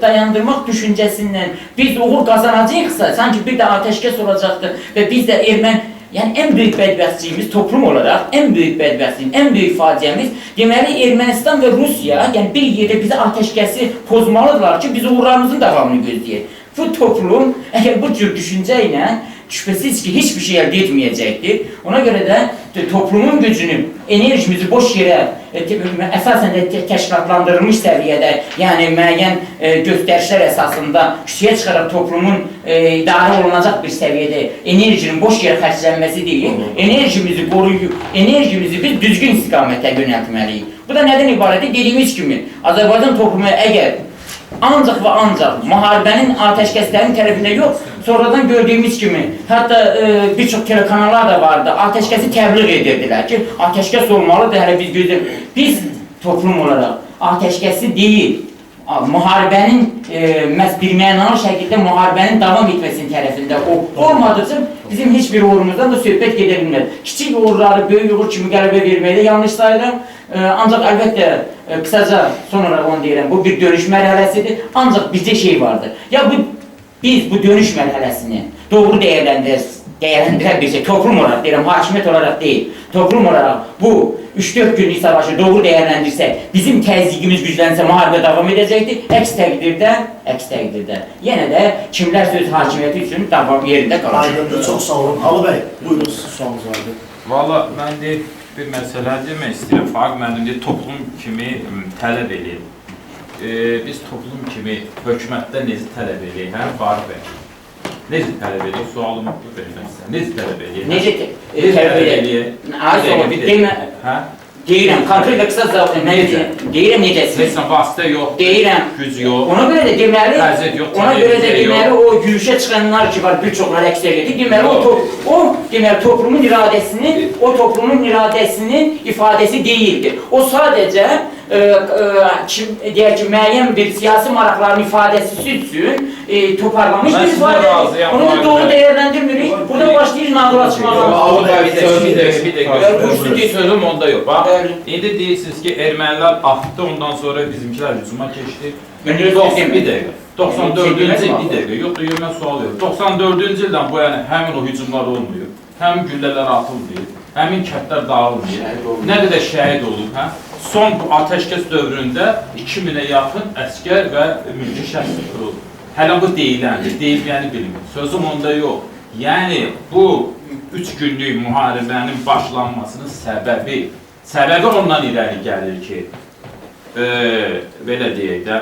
D: dayandırmaq düşüncəsindən biz uğur qazanacaqsa, sanki bir də atəşkəs olacaqdır və biz də yəni ən böyük bədbəxtçiyimiz toplum olaraq, ən böyük bədbəxtçiyimiz, ən böyük faciəmiz deməli Ermənistan və Rusiya, yəni bir yerdə bizə atəşkəsi pozmalıdırlar ki, biz uğurlarımızın davamını gözləyək. Bu toplum, əgər bu cür düşüncə ilə şübhəsiz ki, heç bir şey əldə etməyəcəkdir. Ona görə də toplumun gücünü, enerjimizi boş yerə, əsasən də təşkilatlandırılmış səviyyədə, yəni müəyyən göstərişlər əsasında küçəyə çıxaraq toplumun idarə olunacaq bir səviyyədə enerjinin boş yerə xərclənməsi deyil, enerjimizi qoruyub, enerjimizi biz düzgün istiqamətə yönəltməliyik. Bu da nədən ibarətdir? Dediyimiz kimi, Azərbaycan toplumu əgər ancaq və ancaq müharibənin atəşkəslərin tərəfində yox, sonradan gördüyümüz kimi, hətta bir çox telekanallar da vardı, atəşkəsi təbliğ edirdilər ki, atəşkəs olmalıdır, hələ biz gözləyək. Biz toplum olaraq atəşkəsi deyil, müharibənin məhz birmənalı şəkildə müharibənin davam etməsinin tərəfində olmadıqca bizim heç bir uğurumuzdan da söhbət gedə bilməz. Kiçik uğurları böyük uğur kimi qələbə verməkdə yanlış sayıram. Ancaq əlbəttə, qısaca son olaraq onu deyirəm, bu bir dönüş mərhələsidir. Ancaq bizdə şey vardır. Ya biz bu dönüş mərhələsini doğru değerlendirə bilsək, toplum olaraq deyirəm, hakimiyyət olaraq deyil, toplum olaraq bu 3-4 günlük savaşı doğru değerlendirsək, bizim təzyiqimiz güclənsə müharibə davam edəcəkdir. Əks təqdirdə yenə də kimlər söz hakimiyyəti üçün davam yerində qalacaq.
A: Aydındır, çox sağ olun. Ali bəy, buyurun, siz sualınız vardı.
C: Valla mən də bir məsələ demək istəyirəm. Fərq mənim də toplum kimi tələb eləyir. Biz toplum kimi hökumətdə necə tələb eləyir, hə? Fərq bəy. Necə tələb eləyir? Sualımı vermək istəyirəm. Necə tələb eləyir?
D: Necə tələb eləyir? Deyirəm, konkret və qısa cavab deyirəm necəsin?
C: Heç vasitə yox,
D: deyirəm,
C: güc yox,
D: ona görə də deməli,
C: ona
D: görə də deməli o yürüyüşə çıxanlar ki var, bir çoxları əksəriyyəti, deməli o toplumun iradəsinin ifadəsi deyildir. O sadəcə deyək ki, müəyyən bir siyasi maraqların ifadəsi üçün toparlanmış bir ifadədir. Onu da doğru değerlendirmirik. Burada başlayır nağıl açmağa.
C: Bir sözüm onda yox. İndi deyirsiniz ki, ermənilər atdı, ondan sonra bizimkiler hücuma keçdi. Bir dəqiqə. 94-cü il, bir dəqiqə. Yoxdur, mən sual verir. 94-cü ildən bu yəni həmin o hücumlar olmuyor. Həmin güllələr atılmıyor. Həmin kəndlər dağılmıyor. Nə qədər şəhid olub, hə? Son bu ateşkəs dövründə 2000-ə yaxın əskər və mülki şəxs olub. Hələ bu deyiləndir, deyilməyəni bilmir. Sözüm onda yox. Yəni, bu 3 günlük müharibənin başlanmasının səbəbi ondan irəli gəlir ki, belə deyək də,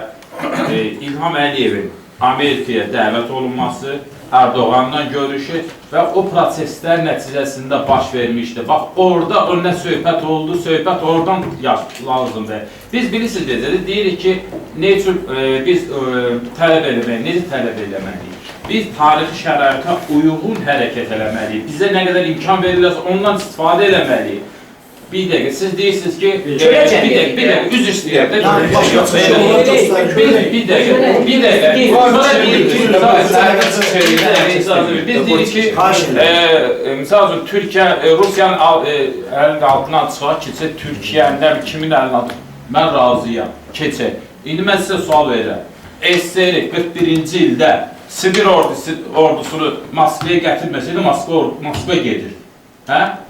C: İlham Əliyevin Amerikaya dəvət olunması, Erdoğanla görüşü və o proseslər nəticəsində baş vermişdi. Bax, orada o nə söhbət oldu, söhbət oradan lazımdır. Biz bilirsiniz, deyirik ki, nə üçün biz tələb eləməliyik, necə tələb eləməliyik? Biz tarixi şəraitə uyğun hərəkət eləməliyik. Bizə nə qədər imkan verirlərsə, ondan istifadə eləməliyik. Bir dəqiqə, siz deyirsiniz ki, bir dəqiqə, üz istəyir. Bir dəqiqə, biz deyirik ki, misal üçün, Türkiyə, Rusiyanın əlinin altından çıxar, keçək, Türkiyəndə kimin əlinin altından, mən razıyam, keçək. İndi mən sizə sual verirəm. SSR 41-ci ildə Sibir ordusunu Moskvaya gətirməsəydi, Moskva gedir.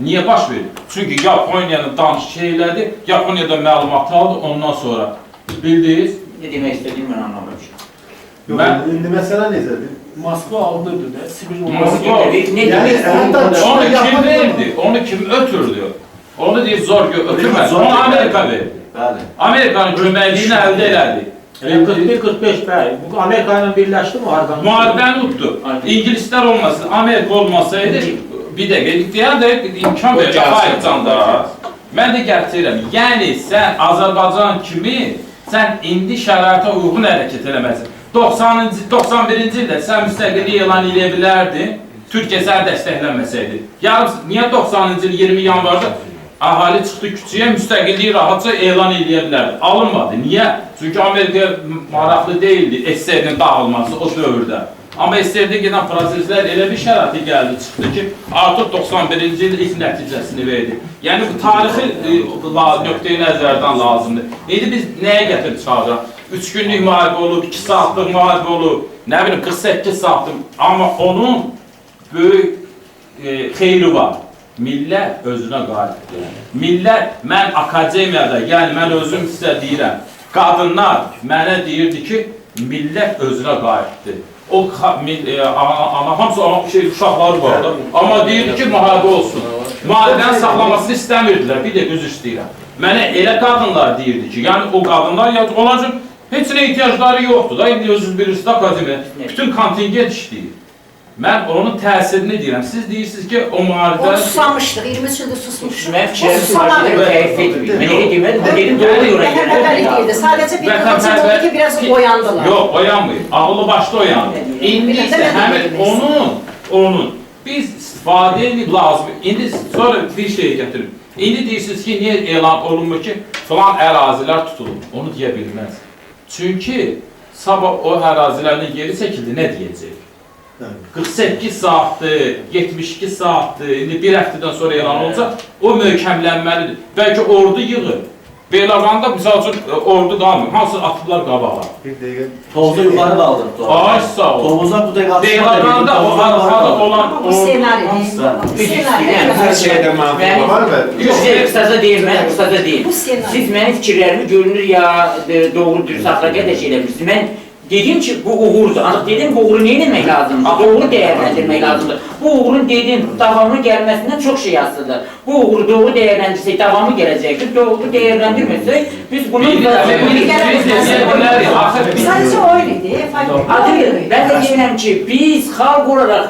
C: Niyə baş verir? Çünki Yaponiyanın danışıq şeylədi, Yaponiyada məlumatı aldı, ondan sonra bildiniz.
D: Ne demək istədiyim mən anlamamışım.
G: İndi məsələ necədir?
B: Moskva aldırdı da, Sibir
C: Onu kim verdi? Onu kim ötürdü? Onu deyir zor ötürmədi, onu Amerika verdi. Amerikanın köməkliyini əldə elədi.
E: 41-45 bəy, bu Amerika ilə birləşdi müharibənin?
C: Müharibəni utdu. İngilislər olmasın, Amerika olmasaydı, bir dəqiqə, deyən də imkan verəcək, hayırcan da. Mən də gətirirəm, yəni sən Azərbaycan kimi, sən indi şəraitə uyğun hərəkət eləməlisin. 91-ci ildə sən müstəqillik elan edə bilərdin, Türkiyə səni dəstəkləməsəydi. Niyə 90-cı il 20 yanvarda əhali çıxdı küçüyə, müstəqilliyi rahatca elan edə bilərdi? Alınmadı. Niyə? Çünki Amerika maraqlı deyildi SSR-nin dağılması o dövrdə. Amma SSR-də gedən proseslər elə bir şəraiti gəldi, çıxdı ki, artıq 91-ci il ilk nəticəsini verdi. Yəni, bu tarixi nöqteyi nəzərdən lazımdır. İndi biz nəyə gətirib çıxaracaq? 3 günlük müharibə olub, 2 saatlıq müharibə olub, nə bilim, 48 saatlıq. Amma onun böyük xeyri var. Millət özünə qalibdir. Millət, mən akademiyada, yəni mən özüm sizə deyirəm, qadınlar mənə deyirdi ki, millət özünə qalibdir. O, hamısı uşaqları vardı, amma deyirdi ki, müharibə olsun. Müharibənin saxlamasını istəmirdilər, bir də düz istəyirəm. Mənə elə qadınlar deyirdi ki, yəni o qadınlar, onlar üçün heç nə ehtiyacları yoxdur da, indi özünüz bilirsiniz, akademiyada, bütün kontingent işləyir. Mən onun təsirini deyirəm. Siz deyirsiniz ki, o müharibə...
H: O susamışdır, 23 ildir susmuşdur.
D: Mən fikrimi tərif etməyim. Mən elə demədim, bu dedim doğru yola
H: gəlirəm. Sadəcə bir qılıcım oldu ki, biraz oyandılar.
C: Yox, oyanmıyım. Ağlı başda oyandı. İndi isə həmin onun biz istifadə edib lazım. İndi sonra bir şey gətirim. İndi deyirsiniz ki, niyə elan olunmur ki, filan ərazilər tutulur? Onu deyə bilməz. Çünki sabah o ərazilərinin yeri çəkildi, nə deyəcək? 48 saatdır, 72 saatdır, indi bir həftədən sonra elan olacaq, o möhkəmlənməlidir. Bəlkə ordu yığır, Beyləqanda misal üçün ordu qalmır. Hansı atıblar qabağa?
G: Bir dəqiqə.
I: Tovuzu yuxarı qaldırdı.
C: Ay sağ ol.
I: Tovuza bu dəqiqə
C: Beyləqanda o arxada olan
H: Bu senaridir. Bu senaridir.
G: Hər şeydən mənfi var və
D: Qısaca deyil, mən qısaca deyil.
H: Bu senaridir.
D: Siz mənim fikirlərimi görünür ya doğru dürüst axıra qədər şey eləmişsiniz. Mən dedim ki, bu uğurdur. Ancaq dedim, bu uğuru nə etmək lazımdır? Doğru dəyərləndirmək lazımdır. Bu uğurun dedim, davamı gəlməsindən çox şey asılıdır. Bu uğuru doğru dəyərləndirsək, davamı gələcəkdir. Doğru dəyərləndirməsək, biz bunun...
H: Sadece öyleydi.
D: Ben de deyirəm ki, biz xalq olaraq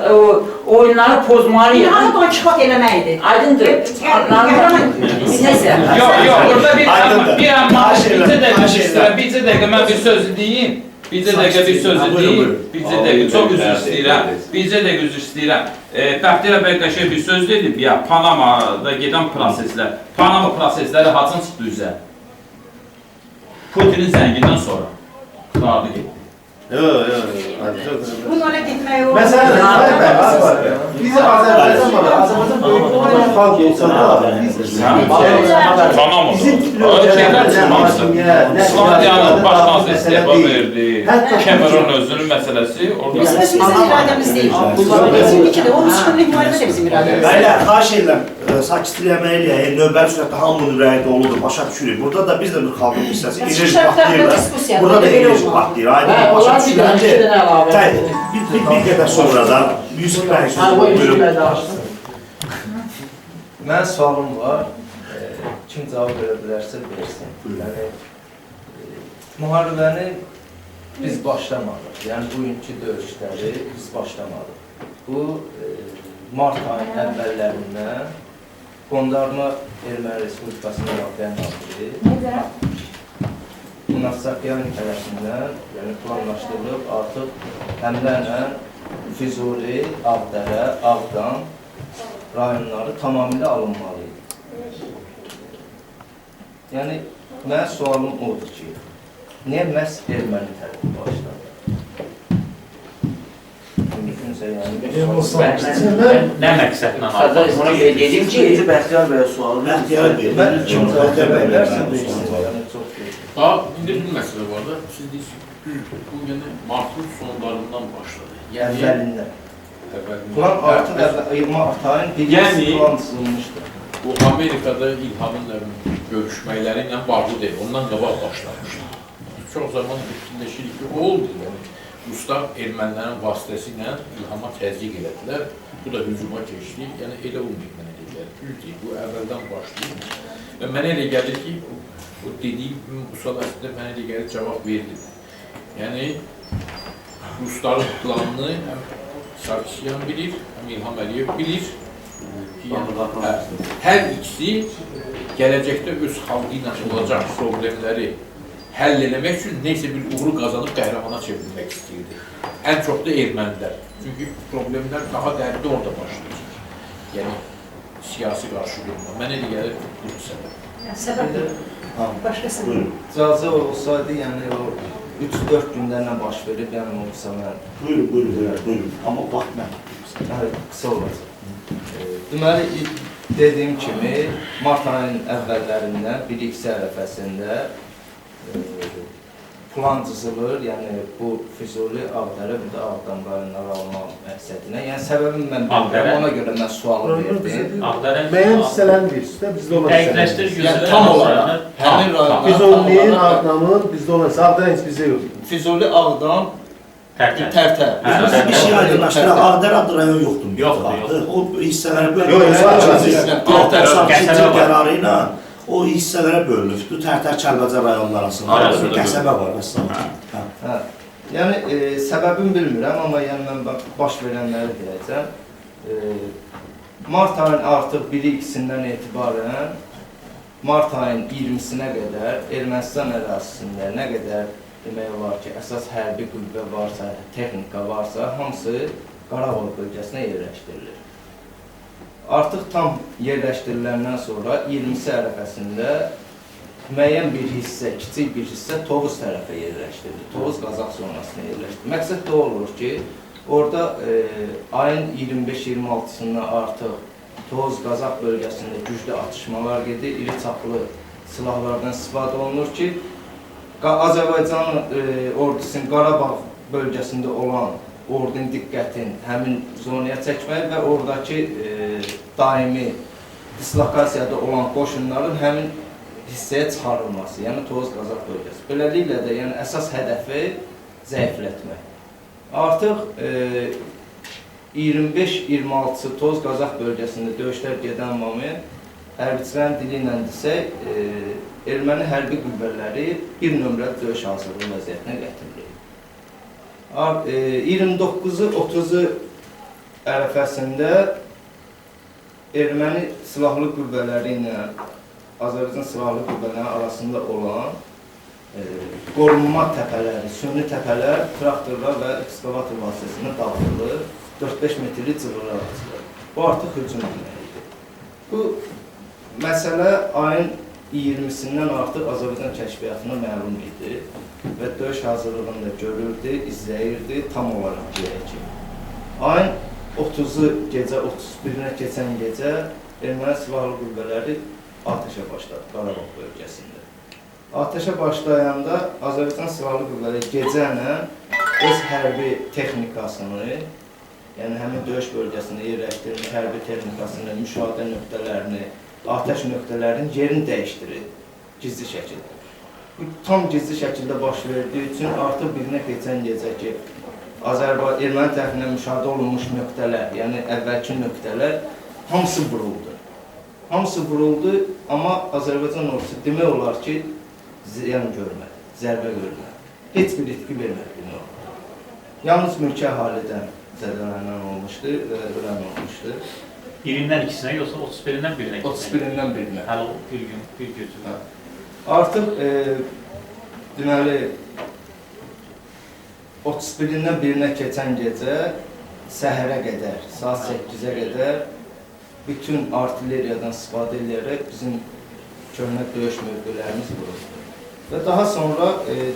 D: oyunları pozmalıyıq.
H: Yani boykot eləməkdir.
D: Aydındır. Neyse.
C: Yox, burada bir amma bircə dəqiqə mən bir söz deyim. Bircə dəqiqə bir söz deyim. Bircə dəqiqə, çox üzr istəyirəm. Bircə dəqiqə üzr istəyirəm. Bəxtiyar bəy qəşəng bir söz dedi, ya Panamada gedən proseslər. Panama prosesləri haçın çıxdı üzə? Putinin zəngindən sonra. Qurtardı getdi.
H: Bunu öyle gitmeyi o.
G: Məsələn, biz Azərbaycan böyük olan xalq olsa da biz
C: Panamada. Ölkələr çıxmamışdır. İslandiyanın baş naziri istefa verdi. Cameron özünün məsələsi orada.
H: Bizim irademiz değil. Bizimki de o üstünlük muhalefet de bizim irademiz.
A: Bəylər, xahiş edirəm, sakitləmək eləyək, növbəli sürətdə hamının rəyi doludur, başa düşürük. Burada da biz də bir xalqın hissəsi, enerji partlayırlar. Burada da enerji partlayır, aydın başa düşürəm. Bir qədər sonra da Yusuf bəy sözü buyurun.
J: Mənim sualım var. Kim cavab verə bilərsə versin. Yəni, müharibəni biz başlamadıq. Yəni, bugünkü döyüşləri biz başlamadıq. Bu, mart ayının əvvəllərindən Qondarma Erməni Respublikasının Müdafiə Naziri Münasakyan tərəfindən planlaşdırılıb, artıq həmlərlə Füzuli, Ağdərə, Ağdam rayonları tamamilə alınmalıydı. Yəni, mənim sualım odur ki, niyə məhz erməni tərəfi başladı? Mümkünsə,
C: Nə məqsədlə
D: Sadəcə ona görə dedim ki,
I: Bəxtiyar bəyə sualım.
A: Bəxtiyar bəy,
J: Mən kim cavab verə bilərsə
B: İndi bir məsələ var da, siz deyirsiniz, bu yəni martın sonlarından başladı.
J: əvvəlindən.
B: Əvvəlindən.
J: Plan artıq mart ayın birinci plan çizilmişdir.
B: Bu Amerikada İlhamın görüşmələri ilə bağlı deyil, ondan qabaq başlamışdı. Çox zaman fikirləşirik ki, oldu. Yəni, Ruslar ermənilərin vasitəsilə İlhama təzyiq elədilər. Bu da hücuma keçdi. Yəni, elə olmayıb mənə elə gəlir. Düzdür, bu əvvəldən başlayıb. Və mənə elə gəlir ki, o dediyim bu sual əslində mənə elə gəlir cavab verilir. Yəni, Rusların planını həm Sarkisyan bilir, həm İlham Əliyev bilir. Hər ikisi gələcəkdə öz xalqı ilə olacaq problemləri həll eləmək üçün neysə bir uğuru qazanıb qəhrəmana çevrilmək istəyirdi. Ən çox da ermənilər. Çünki problemlər daha dərdi orada başlayacaq. Yəni, siyasi qarşılığında. Mənə elə gəlir bu səbəb.
H: Səbəb başqa səbəb.
J: İcazə olsaydı, yəni o 3-4 gündən baş verib, yəni olsa mən...
A: Buyurun. Amma vaxt mən.
J: Qısa olacaq. Deməli, dediyim kimi, mart ayının əvvəllərindən bir ikisi ərəfəsində plan cızılır, yəni bu Füzuli, Ağdərə, bir də Ağdam rayonları almaq məqsədinə. Yəni səbəbini mən bilmirəm, ona görə mən sualı verdim.
G: müəyyən hissələrini verirsiniz də, bizdə olan hissələrini.
J: Yəni tam olaraq, həmin rayonlar...
G: Füzuli'nin, Ağdamın, bizdə olan hissələri, Ağdərə heç bizdə yoxdur.
J: Füzuli, Ağdam, Tərtər.
A: Bir şey aydınlaşdıraq, Ağdər adlı rayon yoxdur.
C: Yoxdur.
A: O hissələrə
C: Qəsəbə var.
A: qərarı ilə o hissələrə bölünübdür. Tərtər Kəlbəcər rayonları arasında bir qəsəbə var.
J: Hə. Yəni, səbəbini bilmirəm, amma yəni mən baş verənləri deyəcəm. Mart ayın artıq 1-2-sindən etibarən, mart ayın 20-sinə qədər Ermənistan ərazisində nə qədər demək olar ki, əsas hərbi qüvvə varsa, texnika varsa, hamısı Qarabağ bölgəsinə yerləşdirilir. Artıq tam yerləşdiriləndən sonra 20-si ərəfəsində müəyyən bir hissə, kiçik bir hissə Tovuz tərəfə yerləşdirilir. Tovuz Qazax zonasına yerləşdirilir. Məqsəd də olur ki, orada ayın 25-26-sında artıq Tovuz Qazax bölgəsində güclü atışmalar gedir, iri çaplı silahlardan istifadə olunur ki, Azərbaycan ordusunun Qarabağ bölgəsində olan ordunun diqqətin həmin zonaya çəkmək və oradakı daimi dislokasiyada olan qoşunların həmin hissəyə çıxarılması, yəni Tovuz Qazax bölgəsi. Beləliklə də yəni əsas hədəfi zəiflətmək. Artıq 25-26 Tovuz Qazax bölgəsində döyüşlər gedən moment hərbiçilərin dili ilə desək, erməni hərbi qüvvələri bir nömrəli döyüş hazırlığı vəziyyətinə gətirilir. 29-30 ərəfəsində erməni silahlı qüvvələri ilə Azərbaycan silahlı qüvvələri arasında olan qorunma təpələri, süni təpələr, traktorlar və ekskavator vasitəsində dağıdılır, 4-5 metrlik cığırlar açılır. Bu artıq hücum deməkdir. Bu məsələ ayın 20-sindən artıq Azərbaycan kəşfiyyatına məlum idi və döyüş hazırlığında görürdü, izləyirdi, tam olaraq deyək ki. Ayın 30-u gecə, 31-nə keçən gecə erməni silahlı qüvvələri atəşə başladı Qarabağ bölgəsində. Atəşə başlayanda Azərbaycan silahlı qüvvələri gecənə öz hərbi texnikasını, yəni həmin döyüş bölgəsində yerləşdirilmiş hərbi texnikasını, müşahidə nöqtələrini, atəş nöqtələrinin yerini dəyişdirir gizli şəkildə. Bu tam gizli şəkildə baş verdiyi üçün artıq birinə keçən gecə ki, erməni tərəfindən müşahidə olunmuş nöqtələr, yəni əvvəlki nöqtələr hamısı vuruldu. Hamısı vuruldu, amma Azərbaycan ordusu demək olar ki, ziyan görmədi, zərbə görmədi. Heç bir itki vermədi demək olar. Yalnız mülki əhalidən zədələnən olmuşdu və ölən olmuşdu.
K: Birindən ikisinə, yoxsa 31-dən birinə?
J: 31-dən birinə.
K: Hələ bir gün, bir gözü.
J: Artıq deməli 31-dən birinə keçən gecə səhərə qədər, saat 8-ə qədər bütün artilleriyadan istifadə edərək bizim köhnə döyüş mövqelərimiz vuruldu. Və daha sonra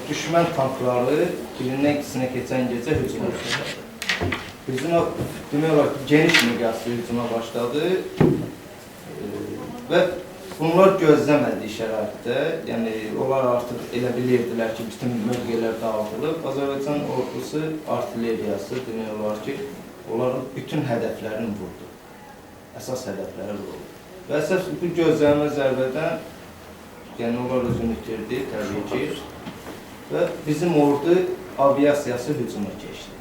J: düşmən tankları birindən ikisinə keçən gecə hücuma başladı. Hücuma, demək olar ki, geniş miqyaslı hücuma başladı və bunlar gözləmədiyi şəraitdə, yəni onlar artıq elə bilirdilər ki, bütün mövqelər dağıtılıb. Azərbaycan ordusu, artilleriyası demək olar ki, onların bütün hədəflərini vurdu. Əsas hədəfləri vurdu. Və əsas bu gözlənmə zərbədən, yəni onlar özünü itirdi, təbii ki, və bizim ordu aviasiyası hücuma keçdi.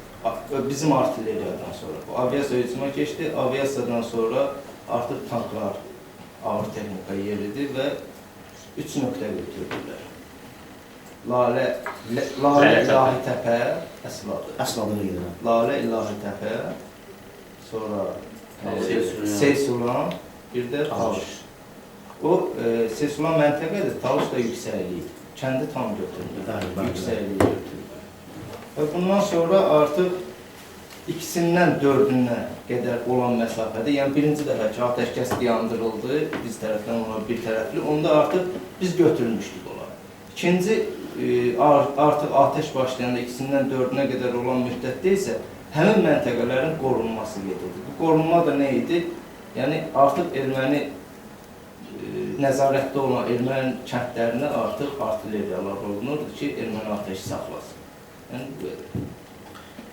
J: Bizim artilleriyadan sonra. Bu aviasiya hücuma keçdi, aviasiyadan sonra artıq tanklar ağır texnika yeridi və 3 nöqtə götürdülər. Lalə İlahi Təpə, əsl adı.
A: Əsl adını gedirəm.
J: Lalə İlahi Təpə, sonra Seysulan, bir də Talış. O, Seysulan məntəqədir, Talış da yüksəkliyi. Kəndi tam götürdü, yüksəkliyi götürdü. Və bundan sonra artıq ikisindən 4-ünə qədər olan məsafədə, yəni birinci dəfə ki, atəşkəs dayandırıldı, biz tərəfdən onlar bir tərəfli, onda artıq biz götürmüşdük onları. İkinci, artıq atəş başlayanda ikisindən 4-ünə qədər olan müddətdə isə həmin məntəqələrin qorunması gedirdi. Bu qorunma da nə idi? Yəni artıq erməni nəzarətdə olan erməni kəndlərinə artıq artilleriyalar olunurdu ki, erməni atəşi saxlasın. Yəni, bu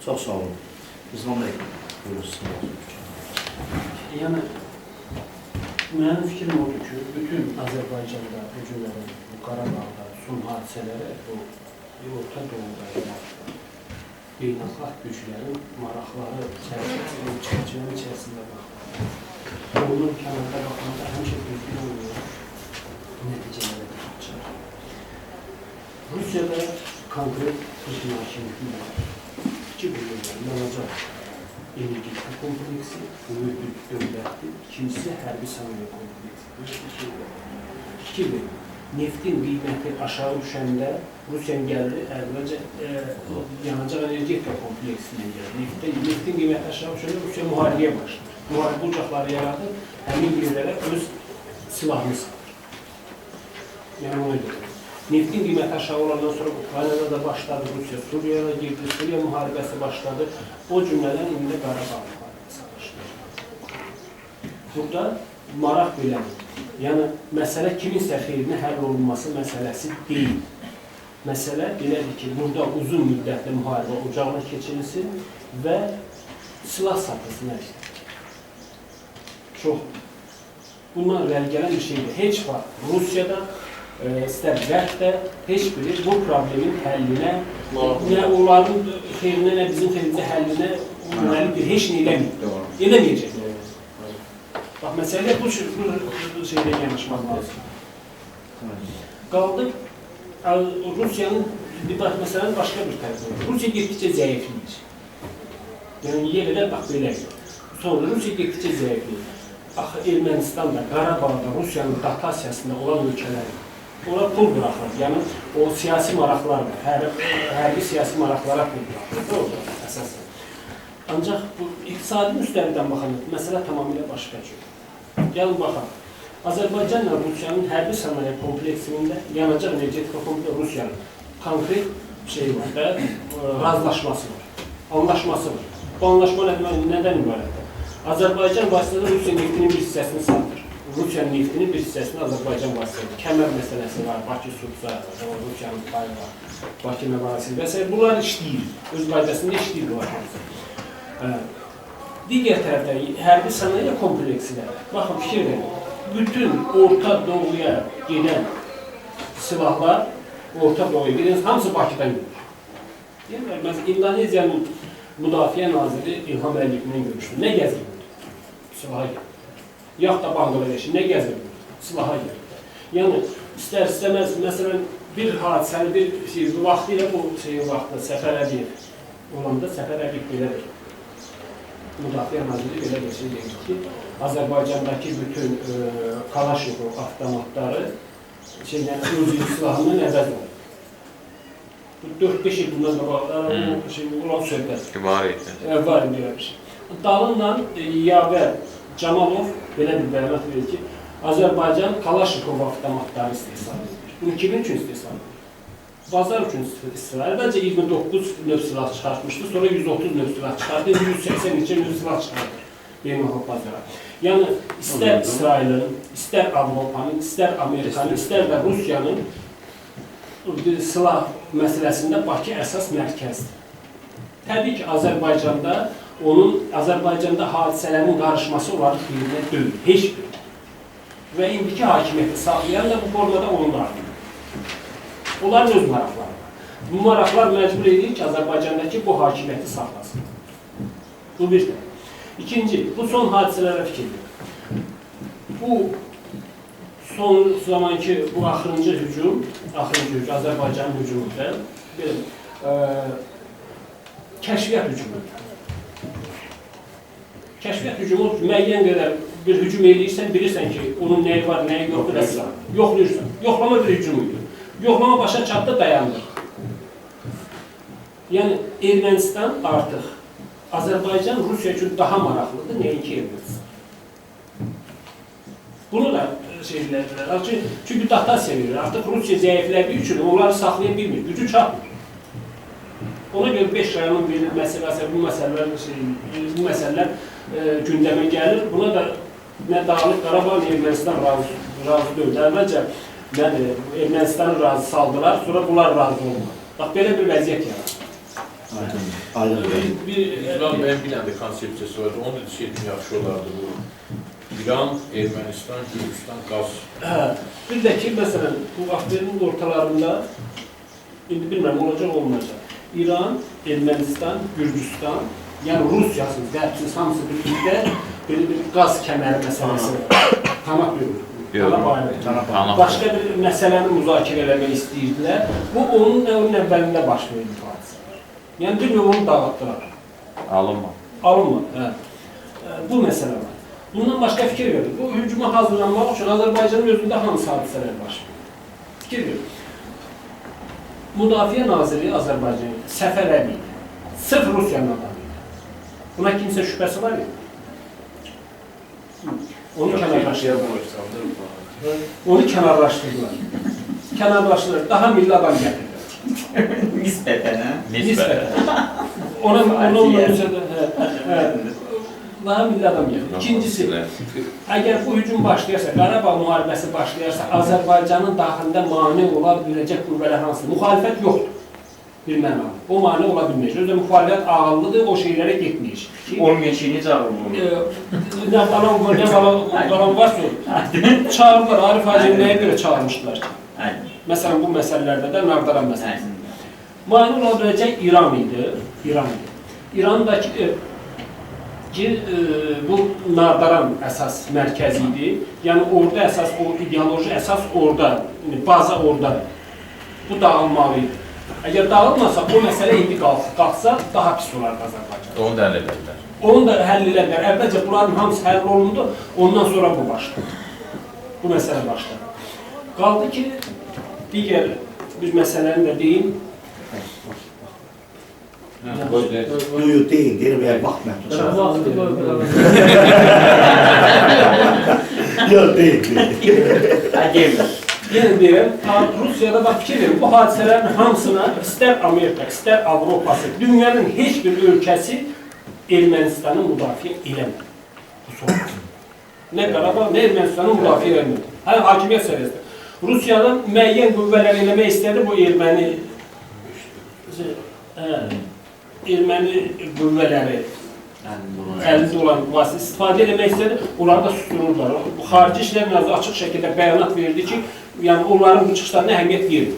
A: Çox sağ olun. İzman bəy, buyursunuz.
L: Yəni, mənim fikrim odur ki, bütün Azərbaycanda, bu günlərin, bu Qarabağda, son hadisələri, bu Orta Doğuda, beynəlxalq güclərin maraqları çərçivənin içərisində baxır. Onun kənarda baxanda həmişə düzgün olmuyor, nəticələrə çıxır. Rusiyada konkret Putin hakimiyyəti var. İki bölümlər, yanacaq energetika kompleksi, bu müddət dövlətdir. İkincisi, hərbi sənaye kompleksi. İki bölüm. Neftin qiyməti aşağı düşəndə Rusiyanın gəlir, əvvəlcə yanacaq energetika kompleksindən gəlir. Neftin qiyməti aşağı düşəndə Rusiya müharibəyə başlayır. Müharibə ucaqları yaradır, həmin yerlərə öz silahını salır. Yəni ona görə. Neftin qiyməti aşağı olandan sonra Ukraynada da başladı, Rusiya Suriyaya girdi, Suriya müharibəsi başladı. O cümlədən indi Qarabağ müharibəsi başlayır. Burada maraq belədir. Yəni, məsələ kiminsə xeyrinə həll olunması məsələsi deyil. Məsələ belədir ki, burada uzun müddətli müharibə ocağına keçirilsin və silah satılsın hər şey. Çox. Bundan irəli gələn bir şeydir. Heç vaxt Rusiyada, istər Qərbdə heç biri bu problemin həllinə, nə onların xeyrinə, nə bizim xeyrimizə həllinə yönəlik bir heç nə eləməyib. Eləməyəcək. Bax, məsələ bu şeylə yanaşmaq lazım. Qaldı, Rusiyanın, məsələn, başqa bir tərəfi. Rusiya getdikcə zəifləyir. Yəni, yerdə bax, belə. Sonra Rusiya getdikcə zəifləyir. Axı, Ermənistan da, Qarabağda, Rusiyanın dotasiyasında olan ölkələr, ona pul bıraxır. Yəni, o siyasi maraqlar var, hərbi siyasi maraqlara pul bıraxır. Doğrudur, əsasən. Ancaq bu iqtisadi müstəvidən baxanda məsələ tamamilə başqa cür. Gəlin baxaq. Azərbaycanla Rusiyanın hərbi sənaye kompleksində yanacaq energetika kompleksində Rusiyanın konkret şey var da, razılaşması var, anlaşması var. Bu anlaşma nədən ibarətdir? Azərbaycan vasitəsilə Rusiya neftinin bir hissəsini satır. Rusiyanın neftinin bir hissəsini Azərbaycan vasitəsilə. Kəmər məsələsi var, Bakı Sursa, Rusiyanın payı var, Bakı məbarəsi və s. Bunlar işləyir, öz qaydasında işləyir bunlar. Digər tərəfdən hərbi sənaye kompleksində, baxın, fikir verin, bütün Orta Doğuya gedən silahlar, Orta Doğuya gedən hamısı Bakıdan gelir. Məsələn, İndoneziyanın Müdafiə Naziri İlham Əliyevlə görüşdü. Nə gəzir? Silaha gelir. Yaxud da Bangladeşi nə gəzir? Silaha gelir. Yəni, istər-istəməz, məsələn, bir hadisəni, bir şey, vaxtı ilə bu şeyin vaxtında Səfər Əliyev olanda Səfər Əliyev belədir. Müdafiə Naziri belə bir şey deyir ki, Azərbaycandakı bütün Kalaşnikov avtomatları özünün silahından əvəz olur. 4-5 il bundan qabaq olan söhbət.
C: Var idi.
L: Var idi belə bir şey. Dalınla Yavər Camalov belə bir bəyanat verir ki, Azərbaycan Kalaşnikov avtomatları istehsal edir. Bunu kimin üçün istehsal edir? Bazar üçün istehsal edir. Bəlkə 29 növ silah çıxartmışdı, sonra 130 növ silah çıxartdı, 180 neçə növ silah çıxartır beynəlxalq bazara. Yəni, istər İsrailin, istər Avropanın, istər Amerikanın, istər də Rusiyanın silah məsələsində Bakı əsas mərkəzdir. Təbii ki, Azərbaycanda hadisələrin qarışması onların xeyrinə deyil, heç bir. Və indiki hakimiyyəti saxlayan da bu formada onlardır. Onların öz maraqları var. Bu maraqlar məcbur edir ki, Azərbaycandakı bu hakimiyyəti saxlasın. Bu bir də. İkinci, bu son hadisələrə fikir verir. Bu son zamanki bu axırıncı hücum, Azərbaycanın hücumudur. Kəşfiyyat hücumudur. Kəşfiyyat hücumu müəyyən qədər bir hücum edirsən, bilirsən ki, onun nəyi var, nəyi yoxdur, əsla. Yoxlayırsan. Yoxlama bir hücumuydu. Yoxlama başa çatdı, dayandı. Yəni, Ermənistan artıq Azərbaycan Rusiya üçün daha maraqlıdır, nəinki Ermənistan. Bunu da şeylərdir. Çünki dotasiya verir. Artıq Rusiya zəiflədiyi üçün onları saxlaya bilmir, gücü çatmır. Ona görə 5 rayonun verilməsi və bu məsələlər gündəmə gəlir. Buna da nə Dağlıq Qarabağ, nə Ermənistan razı deyil. Əvvəlcə Ermənistanı razı saldılar, sonra bunlar razı olmadı. Bax, belə bir vəziyyət yaranır.
B: İran bəyin bir dənə də konsepsiyası vardı, onu da deseydim yaxşı olardı bu. İran, Ermənistan, Gürcistan, qaz.
L: Bir də ki, məsələn, bu vaxtların ortalarında, indi bilməm, olacaq, olmayacaq. İran, Ermənistan, Gürcistan, yəni Rusiyasız, Qərbsiz, hamısı birlikdə belə bir qaz kəməri məsələsi tanaq görür. Başqa bir məsələni müzakirə eləmək istəyirdilər. Bu, onun əvvəlində baş verildi hadisələr. Yəni, bir növ onu dağıtdılar.
C: Alınma.
L: Alınma, hə. Bu məsələ var. Bundan başqa fikir verir. Bu hücuma hazırlanmaq üçün Azərbaycanın özündə hansı hadisələr baş verir? Fikir verir. Müdafiə Naziri Azərbaycan Səfər Əliyev, sırf Rusiyanın adamıydı. Buna kimsə şübhəsi var ya? Onu kənarlaşdırdılar. Kənarlaşdırdılar. Daha milli adam gətirdiler.
D: Nisbətən, hə?
L: Nisbətən. Ona Daha milli adam gəlir. İkincisi, əgər bu hücum başlayarsa, Qarabağ müharibəsi başlayarsa, Azərbaycanın daxilində mane ola biləcək qüvvələr hansı? Müxalifət yoxdur. Bir mənada. O mane ola bilməyəcək. Özdə müxalifət ağıllıdır, o şeylərə getməyəcək.
D: Olmayan şey necə ağıllı?
L: Nə qalan varsa, çağırırlar, Arif Hacı nəyə görə çağırmışdılar ki? Məsələn, bu məsələlərdə də Nardaran məsələsi. Mane ola biləcək İran idi. İrandakı bu Nardaran əsas mərkəzi idi. Yəni orada əsas, o ideoloji əsas orada, baza oradadır. Bu dağılmalıydı. Əgər dağılmasa, o məsələ indi qalxsa, daha pis olar Azərbaycan.
C: Onu da həll edərlər.
L: Onu da həll edərlər. Əvvəlcə bunların hamısı həll olundu, ondan sonra bu başladı. Bu məsələ başladı. Qaldı ki, digər bir məsələni də deyim.
A: Yok değil, derim ya vaxt məhdud. Yok değil.
L: Yenə deyirəm, Rusiyada bax fikir verin, bu hadisələrin hamısına istər Amerika, istər Avropası, dünyanın heç bir ölkəsi Ermənistanı müdafiə eləmir. Bu soru. Nə Qarabağ, nə Ermənistanı müdafiə eləmir. Həm hakimiyyət səviyyəsində. Rusiyadan müəyyən qüvvələr eləmək istədi, bu erməni qüvvələri əlində olan vasitə istifadə eləmək istədi, onları da sustururlar. Xarici İşlər Naziri açıq şəkildə bəyanat verdi ki, yəni onların bu çıxışlarına əhəmiyyət verir.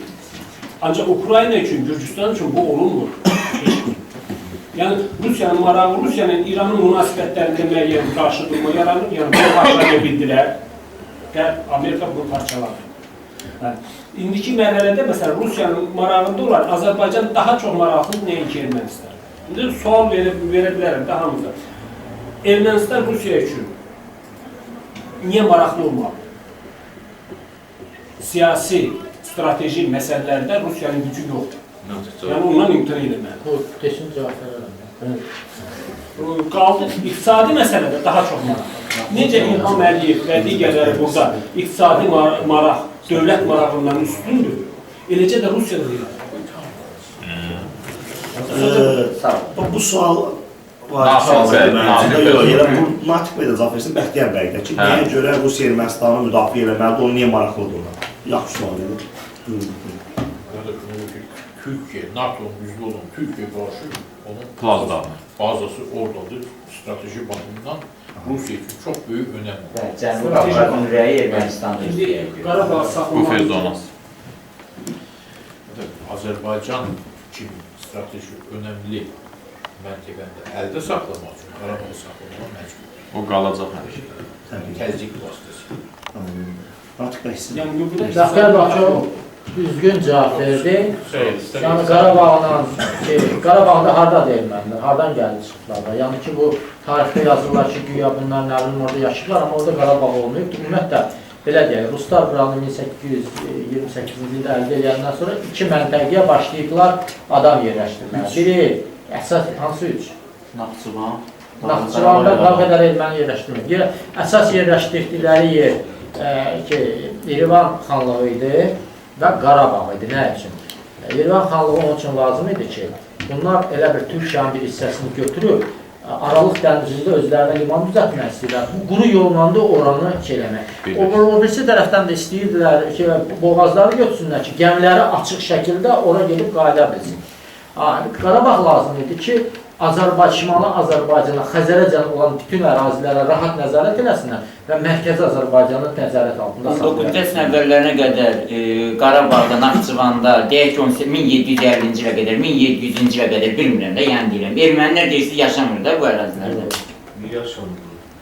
L: Ancaq Ukrayna üçün, Gürcüstan üçün bu olunmur. Yəni Rusiyanın marağı, Rusiyanın İranın münasibətlərində müəyyən qarşıdurma yaranır, yəni bunu parçalaya bildilər və Amerika bunu parçaladı. İndiki mərhələdə, məsələn, Rusiyanın marağında olan Azərbaycan daha çox maraqlı nəinki Ermənistan. İndi sual verə bilərəm də hamıza. Ermənistan Rusiya üçün niyə maraqlı olmalı? Siyasi, strateji məsələlərdə Rusiyanın gücü yoxdur. Yəni ondan imtina edilməli.
E: Kesin cavab verərəm.
L: Qaldı, iqtisadi məsələdə daha çox maraq. Necə İlham Əliyev və digərləri burada iqtisadi maraq, dövlət marağından üstündür, eləcə də Rusiyada deyil.
A: Bu sual var. Natiq bəy də cavab versin, Bəxtiyar bəy də ki, nəyə görə Rusiya Ermənistanı müdafiə eləməlidir, o niyə maraqlıdır ona? Yaxşı sual edir.
B: Türkiye, NATO'nun yüzde olan Türkiye karşı onun bazası oradadır. Strateji bakımından Rusya için çok büyük önem var.
D: Cənubi Qafqazın ürəyi Ermənistan'da istəyir.
L: Qarabağ saxlamaq.
B: Azerbaycan için strateji önemli məntəqəndə əldə saxlamaq üçün Qarabağı saxlamağa məcbur.
C: O qalacaq hər şey.
B: Təzyiq vasitəsilə.
A: Natiq bəy sizin.
E: Zəfər Bakov düzgün cavab verdi. Yəni Qarabağda hardadır ermənilər, hardan gəldi çıxdılar? Yəni ki, bu tarixdə yazırlar ki, güya bunlar nə bilim orada yaşayıblar, amma orada Qarabağ olmayıb. Ümumiyyətlə, belə deyək, Ruslar buranı 1828-ci ildə əldə edəndən sonra iki məntəqəyə başlayıblar adam yerləşdirməyə. Biri, əsas hansı üç?
D: Naxçıvan.
E: Naxçıvanda nə qədər erməni yerləşdirmək. Əsas yerləşdirdikləri yer ki, İrəvan xanlığı idi və Qarabağ idi. Nə üçün? İrəvan xanlığı onun üçün lazım idi ki, bunlar elə bir Türkiyənin bir hissəsini götürüb, Aralıq dənizində özlərinə liman düzəltmək istəyirlər. Bu quru yolla da oranı eləmək. O birisi tərəfdən də istəyirdilər ki, boğazları götürsünlər ki, gəmiləri açıq şəkildə ora gedib qayıda bilsin. Qarabağ lazım idi ki, Şimali Azərbaycana, Xəzərəcən olan bütün ərazilərə rahat nəzarət eləsinlər və mərkəzi Azərbaycanı nəzarət altında saxlayır.
D: 19-cu əsrin əvvəllərinə qədər Qarabağda, Naxçıvanda, deyək ki, 1750-ci ilə qədər, 1700-cü ilə qədər bilmirəm də, yəni deyirəm. Ermənilər deyirsə yaşamır da bu ərazilərdə.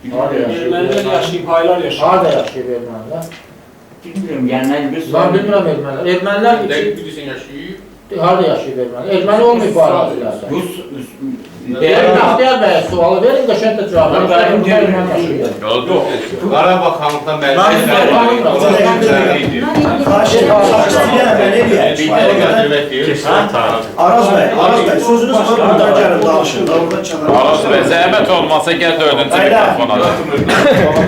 L: Ermənilər yaşayıb, haylar yaşayıb.
E: Harada yaşayıb ermənilər?
D: Bilmirəm, yəni mən bir
E: Ben bilmirəm ermənilər. Ermənilər
B: Bilirsən yaşayıb.
E: harada yaşayıb ermənilər? Erməni olmayıb bu ərazilərdə. İxtiyar bəyə sualı verin, qəşəng də cavab verin.
G: Qarabağ xanlıqdan bəli.
A: Araz bəy, sözünüz var, buradan gəlin, danışın.
C: Aras bəy, zəhmət olmasa gəl 4-cü mikrofona.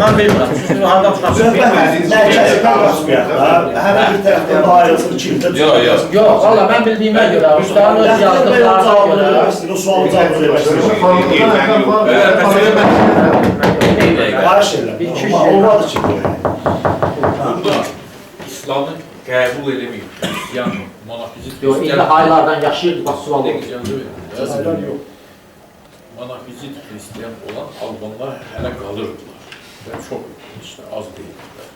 I: Mən bilmirəm, siz hardan çıxarsınız?
A: Həmən bir tərəfdən daha ayrılsın, ikildə
C: Yox.
E: Yox, valla mən bildiyimə görə, ustaların öz yazdıqlarına görə.
A: O sualı cavab vermək istəyirəm. Barış edirəm. Olmadı ki.
B: Burada İslamı qəbul edeməyib. Yəni, monofizit
E: Yox, indi aylardan yaşayırdı, bax sual oldu.
B: Monofizit Hristiyan olan Albanlar hələ qalırdılar və çox az deyildilər.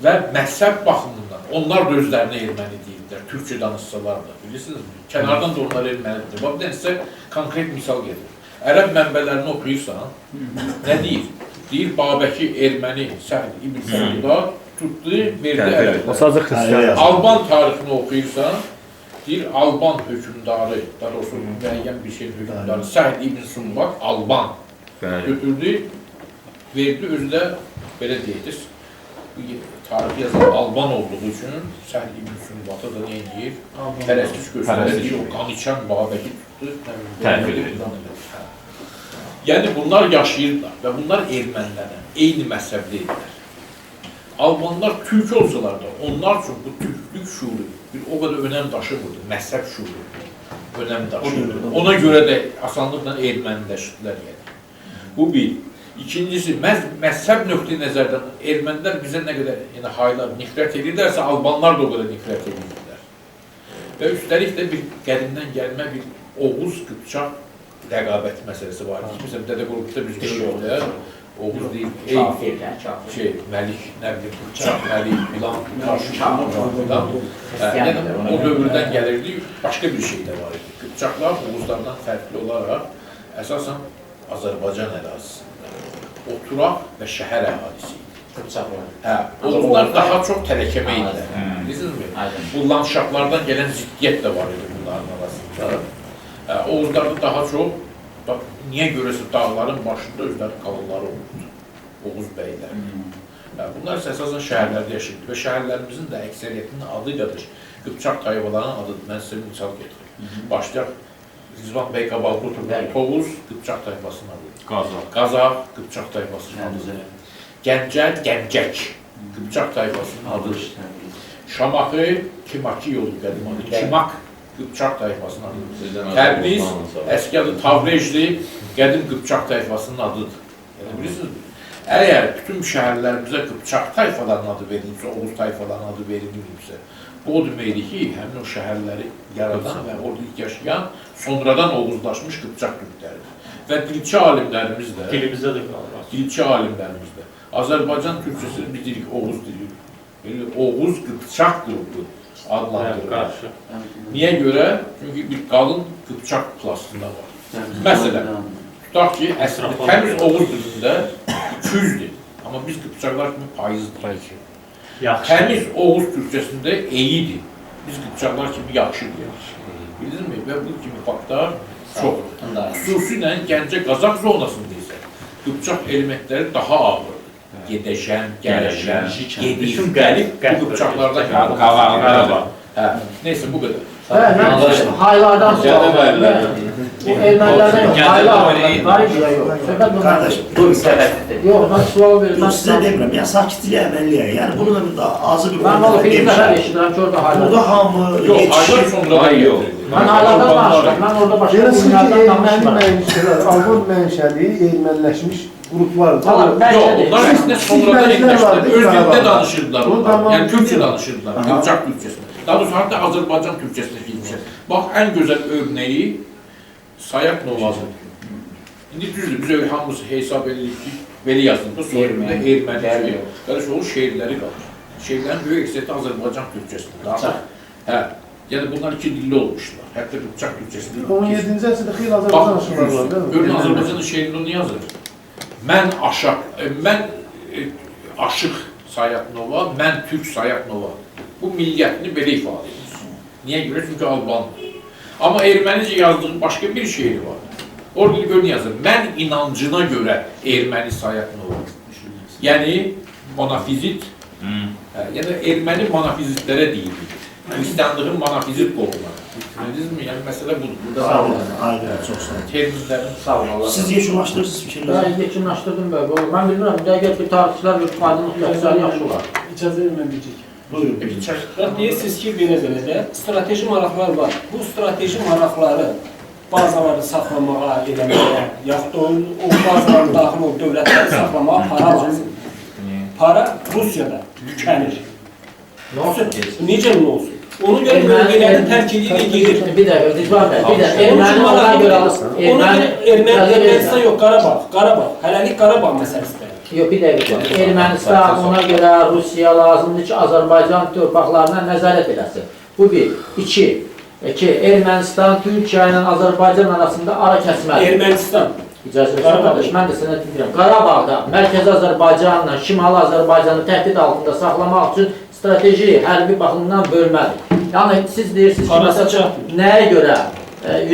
B: Və məhzəb baxımından onlar da özlərini erməni deyildilər, türkçe danışsalar da, bilirsiniz mi? Kənardan da onlar ermənidir. Bax, bir dənə sizə konkret misal gedir. Ərəb mənbələrini oxuyursan, nə deyir? Deyir, Babəki erməni Səhl İbn Səluda tutdu, verdi ərəblər. Alban tarixini oxuyursan, deyir, Alban hökümdarı, daha doğrusu müəyyən bir şeyin hökümdarı Səhl İbn Sumbaq, Alban götürdü, verdi, özü də belə deyilir, tarixi yazan Alban olduğu üçün Səhl İbn Sumbaq'a da nə edir? Pərəstiş göstərir, o qan içən Babəki tutdu, yəni bunlar yaşayırlar və bunlar ermənilərlə eyni məzhəbdəyirlər. Albanlar türk olsalar da onlar üçün bu türklük şuuru bir o qədər önəm daşımırdı, məzhəb şuuru önəm daşımırdı. Ona görə də asanlıqla erməniləşdilər yəni. Bu bir. İkincisi, məzhəb nöqteyi nəzərdən ermənilər bizə nə qədər haylar nifrət edirlərsə, Albanlar da o qədər nifrət edirlər. Və üstəlik də bir qədimdən gəlmə bir Oğuz Qıpçaq rəqabət məsələsi var. Məsələn, Dədə Qorqudda biz görürlər, Oğuz deyil, Məlik, nə bilim, Qıpçaq, Məlik, Bilan, Qaşqan, yəni o dövrdən gəlirdi, başqa bir şey də var idi. Qıpçaqlar Oğuzlardan fərqli olaraq əsasən Azərbaycan ərazisində oturaq və şəhər əhalisi idi. Onlar daha çox tələkəmə idilər, bilirsiniz mi? Bu landşaflardan gələn ziddiyyət də var idi bunların arasında. Oğuzlarda daha çox, niyə görəsə dağların başında özləri qalınları olurdu, Oğuz bəylər. Bunlar əsasən şəhərlərdə yaşayırdı və şəhərlərimizin də əksəriyyətinin adıdır. Qıpçaq tayfalarının adıdır, mən sizə misal getirim. Başlayaq, Rizvan bəy qabaqda oturur, Tovuz, Qıpçaq tayfasının adıdır. Qazaq, Qıpçaq tayfasının adıdır. Gəncəl, Gəncək, Qıpçaq tayfasının adıdır. Şamaxı, Kimaki yolu qədim adı, Kimak, Qıpçaq tayfasının adıdır. Təbriz, əski adı Tavrejli, qədim Qıpçaq tayfasının adıdır. Bilirsiniz mi? Əgər bütün şəhərlərimizə Qıpçaq tayfalarının adı verilmişsə, Oğuz tayfalarının adı verilmişsə, bu o deməkdir ki, həmin o şəhərləri yaradan və orada yaşayan, sonradan Oğuzlaşmış Qıpçaq türkləridir. Və dilçi alimlərimiz də, Azərbaycan türkçəsini biz deyirik, Oğuz deyirik. Oğuz Qıpçaq qrupu adlandırılır. Niyə görə? Çünki bir qalın Qıpçaq plastında var. Məsələn, tutaq ki, əslində təmiz Oğuz dilində 200-dür. Amma biz Qıpçaqlar kimi payızdır. Təmiz Oğuz türkçəsində eyidir. Biz Qıpçaqlar kimi yaxşıdır. Bildiniz mi? Və bu kimi faktlar çoxdur. Xüsusilə Gəncə Qazaq zonasında isə Qıpçaq elementləri daha ağırdır. Gedəşən, gəlişən, gedib, gəlib, bu Qıpçaqlarda
C: Qavaqlara var.
B: Neysə, bu qədər.
E: Mən haylardan sual verirəm. Bu ermənilərdən haylar var idi ya yox.
A: Qardaşım,
E: yox, mən sual verirəm.
A: Yox, sizə demirəm, yəni sakitliyə, əməlliyə, yəni bunu da bir daha azı bir
E: mən valla bir dəfə eşidirəm ki, orada haylar.
A: Burada hamı yetişir.
E: Mən haylardan danışıram, mən orada başqa dünyada danışmıram.
G: Alban mənşəli, erməniləşmiş qruplar.
B: Yox, onlar əslində sonradan ekləşdilər, öz dilində danışırdılar onlar, yəni Türkçe danışırdılar, Qıpçaq türkçəsində. Daha doğrusu hatta Azərbaycan türkçəsində girmişlər. Bax, ən gözəl örneği Sayaq Novazıdır. İndi düzdür, biz öyle hamısı hesab edirik ki, belə yazıldı, sonra erməni qardaş olur, şeirləri qalır. Şeirlərin böyük eksəriyyəti Azərbaycan türkçəsində. Yəni bunlar iki dilli olmuşlar, hətta Qıpçaq türkçəsində.
G: 17-ci əsrdə xeyli Azərbaycan aşıqları var, değil mi?
B: Görün Azərbaycanın şeirində onu yazır. Mən aşıq Sayaq Nova, mən Türk Sayaq Nova. Bu milliyyətini belə ifadə edir. Niyə görə? Çünki Albandır. Amma ermənicə yazdığı başqa bir şeiri var. Orada görün yazır. Mən inancına görə erməni Sayaq Nova. Yəni, monofizit, Yəni erməni monofizitlərə deyilir. Xristianlığın monofizit qoluna. Bildiniz mi? Yəni məsələ budur.
A: Sağ olun. Aydın, çox sağ olun.
B: Terminlərin sağ olun.
A: Siz yekunlaşdırırsınız fikirlərinizi?
E: Ben yekunlaşdırdım böyle. Mən bilmirəm, dəqiq bir tarixçilər bir aydınlıq yoxsa yaxşı olar.
L: İcazə verməyəcək.
A: Buyurun.
L: Bax, deyirsiniz ki, belə də strateji maraqlar var. Bu strateji maraqları bazaları saxlamağa, eləməyə, yaxud da o bazaların daxil o dövlətləri saxlamağa para lazım. Para Rusiyada tükənir. Necə nə olsun? Ona görə bölgələrin tərkiliyi gedir.
E: Bir dəqiqə, Rıdvan bəy, bir dəqiqə. Erməni ona görə alsın.
L: Ermənistan yox, Qarabağ. Hələlik Qarabağ məsələsidir.
E: Yox, bir dəqiqə. Ermənistan ona görə Rusiya lazımdır ki, Azərbaycan torpaqlarına nəzarət eləsin. Bu bir. İki, Ermənistan Türkiyə ilə Azərbaycan arasında ara kəsməlidir.
L: Ermənistan.
E: İcazə versin qardaş, mən də sənə deyirəm. Qarabağda Mərkəzi Azərbaycanla Şimali Azərbaycanı təhdid altında saxlamaq üçün strateji, hərbi baxımdan bölmədir. Yəni siz deyirsiniz ki, məsələn, nəyə görə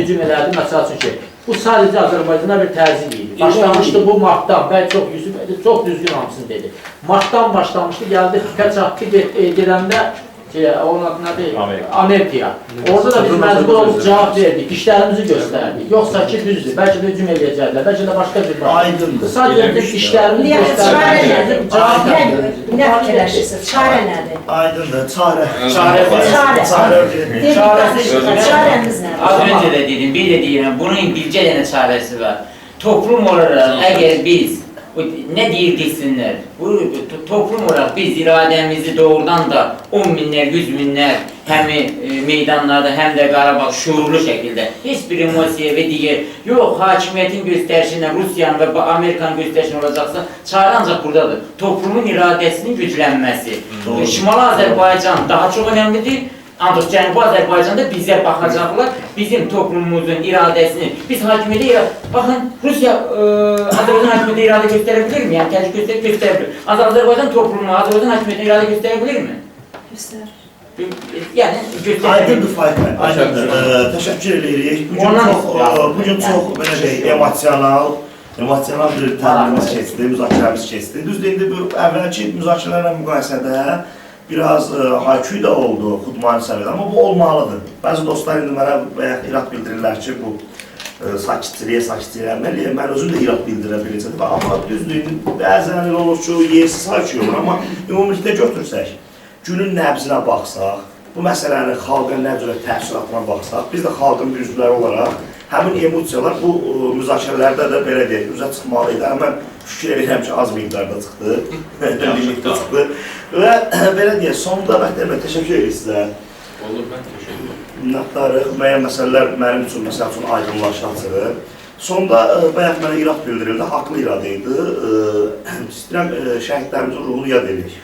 E: hücum elədi? Məsəl üçün ki, bu sadəcə Azərbaycana bir təzyiq idi. Başlamışdı bu martdan, bəlkə çox düzgün hamısını dedi. Martdan başlamışdı, gəldi, fikə çatdı, gedəndə onun adı nədir? Amerikaya. Orada da biz məcbur olub cavab verdik, işlərimizi göstərdik. Yoxsa ki, düzdür, bəlkə də hücum eləyəcəklər, bəlkə də başqa bir başqa.
A: Aydındır.
E: Sadəcə işlərimizi göstərdik, cavab verdik.
H: Nə fikirləşirsiniz? Çarə nədir?
A: Aydındır, çarə.
H: Çarəmiz nədir?
D: Az önce de dedim, bir de deyirəm, bunun bircə dənə çarəsi var. Toplum olaraq, əgər biz ne deyir desinlər, bu toplum olaraq biz iradəmizi doğrudan da 10 minlər, 100 minlər həmi meydanlarda, həm də Qarabağ şuurlu şəkildə heç bir emosiya və digər, yox, hakimiyyətin göstərişinə, Rusiyanın və Amerikanın göstərişinə olacaqsa, çare ancaq buradadır. Toplumun iradəsinin güclənməsi. Şimali Azərbaycan daha çox önəmlidir. Ancaq Cənubi Azərbaycanda bizə baxacaqlar, bizim toplumumuzun iradəsini, biz hakimiyyətə baxın, Rusiya Azərbaycan hakimiyyətə iradə göstərə bilirmi? Yəni, təşkil göstərə bilir. Azərbaycan toplumu Azərbaycan hakimiyyətə iradə göstərə bilirmi?
H: Göstər.
D: Yəni, göstərə bilir.
A: Aydındır Faik bəy, aydındır. Təşəkkür edirik. Bugün çox, belə deyək, emosional bir təlimimiz keçdi, müzakirəmiz keçdi. Düzdür, indi bu əvvəlki müzakirələrlə müqayisədə biraz hayküy də oldu, xudmani səviyyədə, amma bu olmalıdır. Bəzi dostlar indi mənə irad bildirirlər ki, bu sakitçiliyə mən özüm də irad bildirə biləcəm. Amma düzdür, bəzən elə olur ki, yersiz hayküy olur, amma ümumilikdə götürsək, günün nəbzinə baxsaq, bu məsələnin xalqa nə cürə təfsilatına baxsaq, biz də xalqın bir üzvləri olaraq həmin emosiyalar bu müzakirələrdə də belə deyək, üzə çıxmalıydı. Mən fikir edirəm ki, az miqdarda çıxdı, limitdə çıxdı. Və belə deyək, sonunda bəhtəmə təşəkkür edirik sizə.
B: Olur, mən təşəkkür ederim.
A: Minnətdarıq, müəyyən məsələlər mənim üçün, məsəl üçün aydınlaşacaq. Sonda bayaq mənə irad bildirildi, haqlı iradə idi. İstəyirəm şəhidlərimizin ruhunu yad edirik.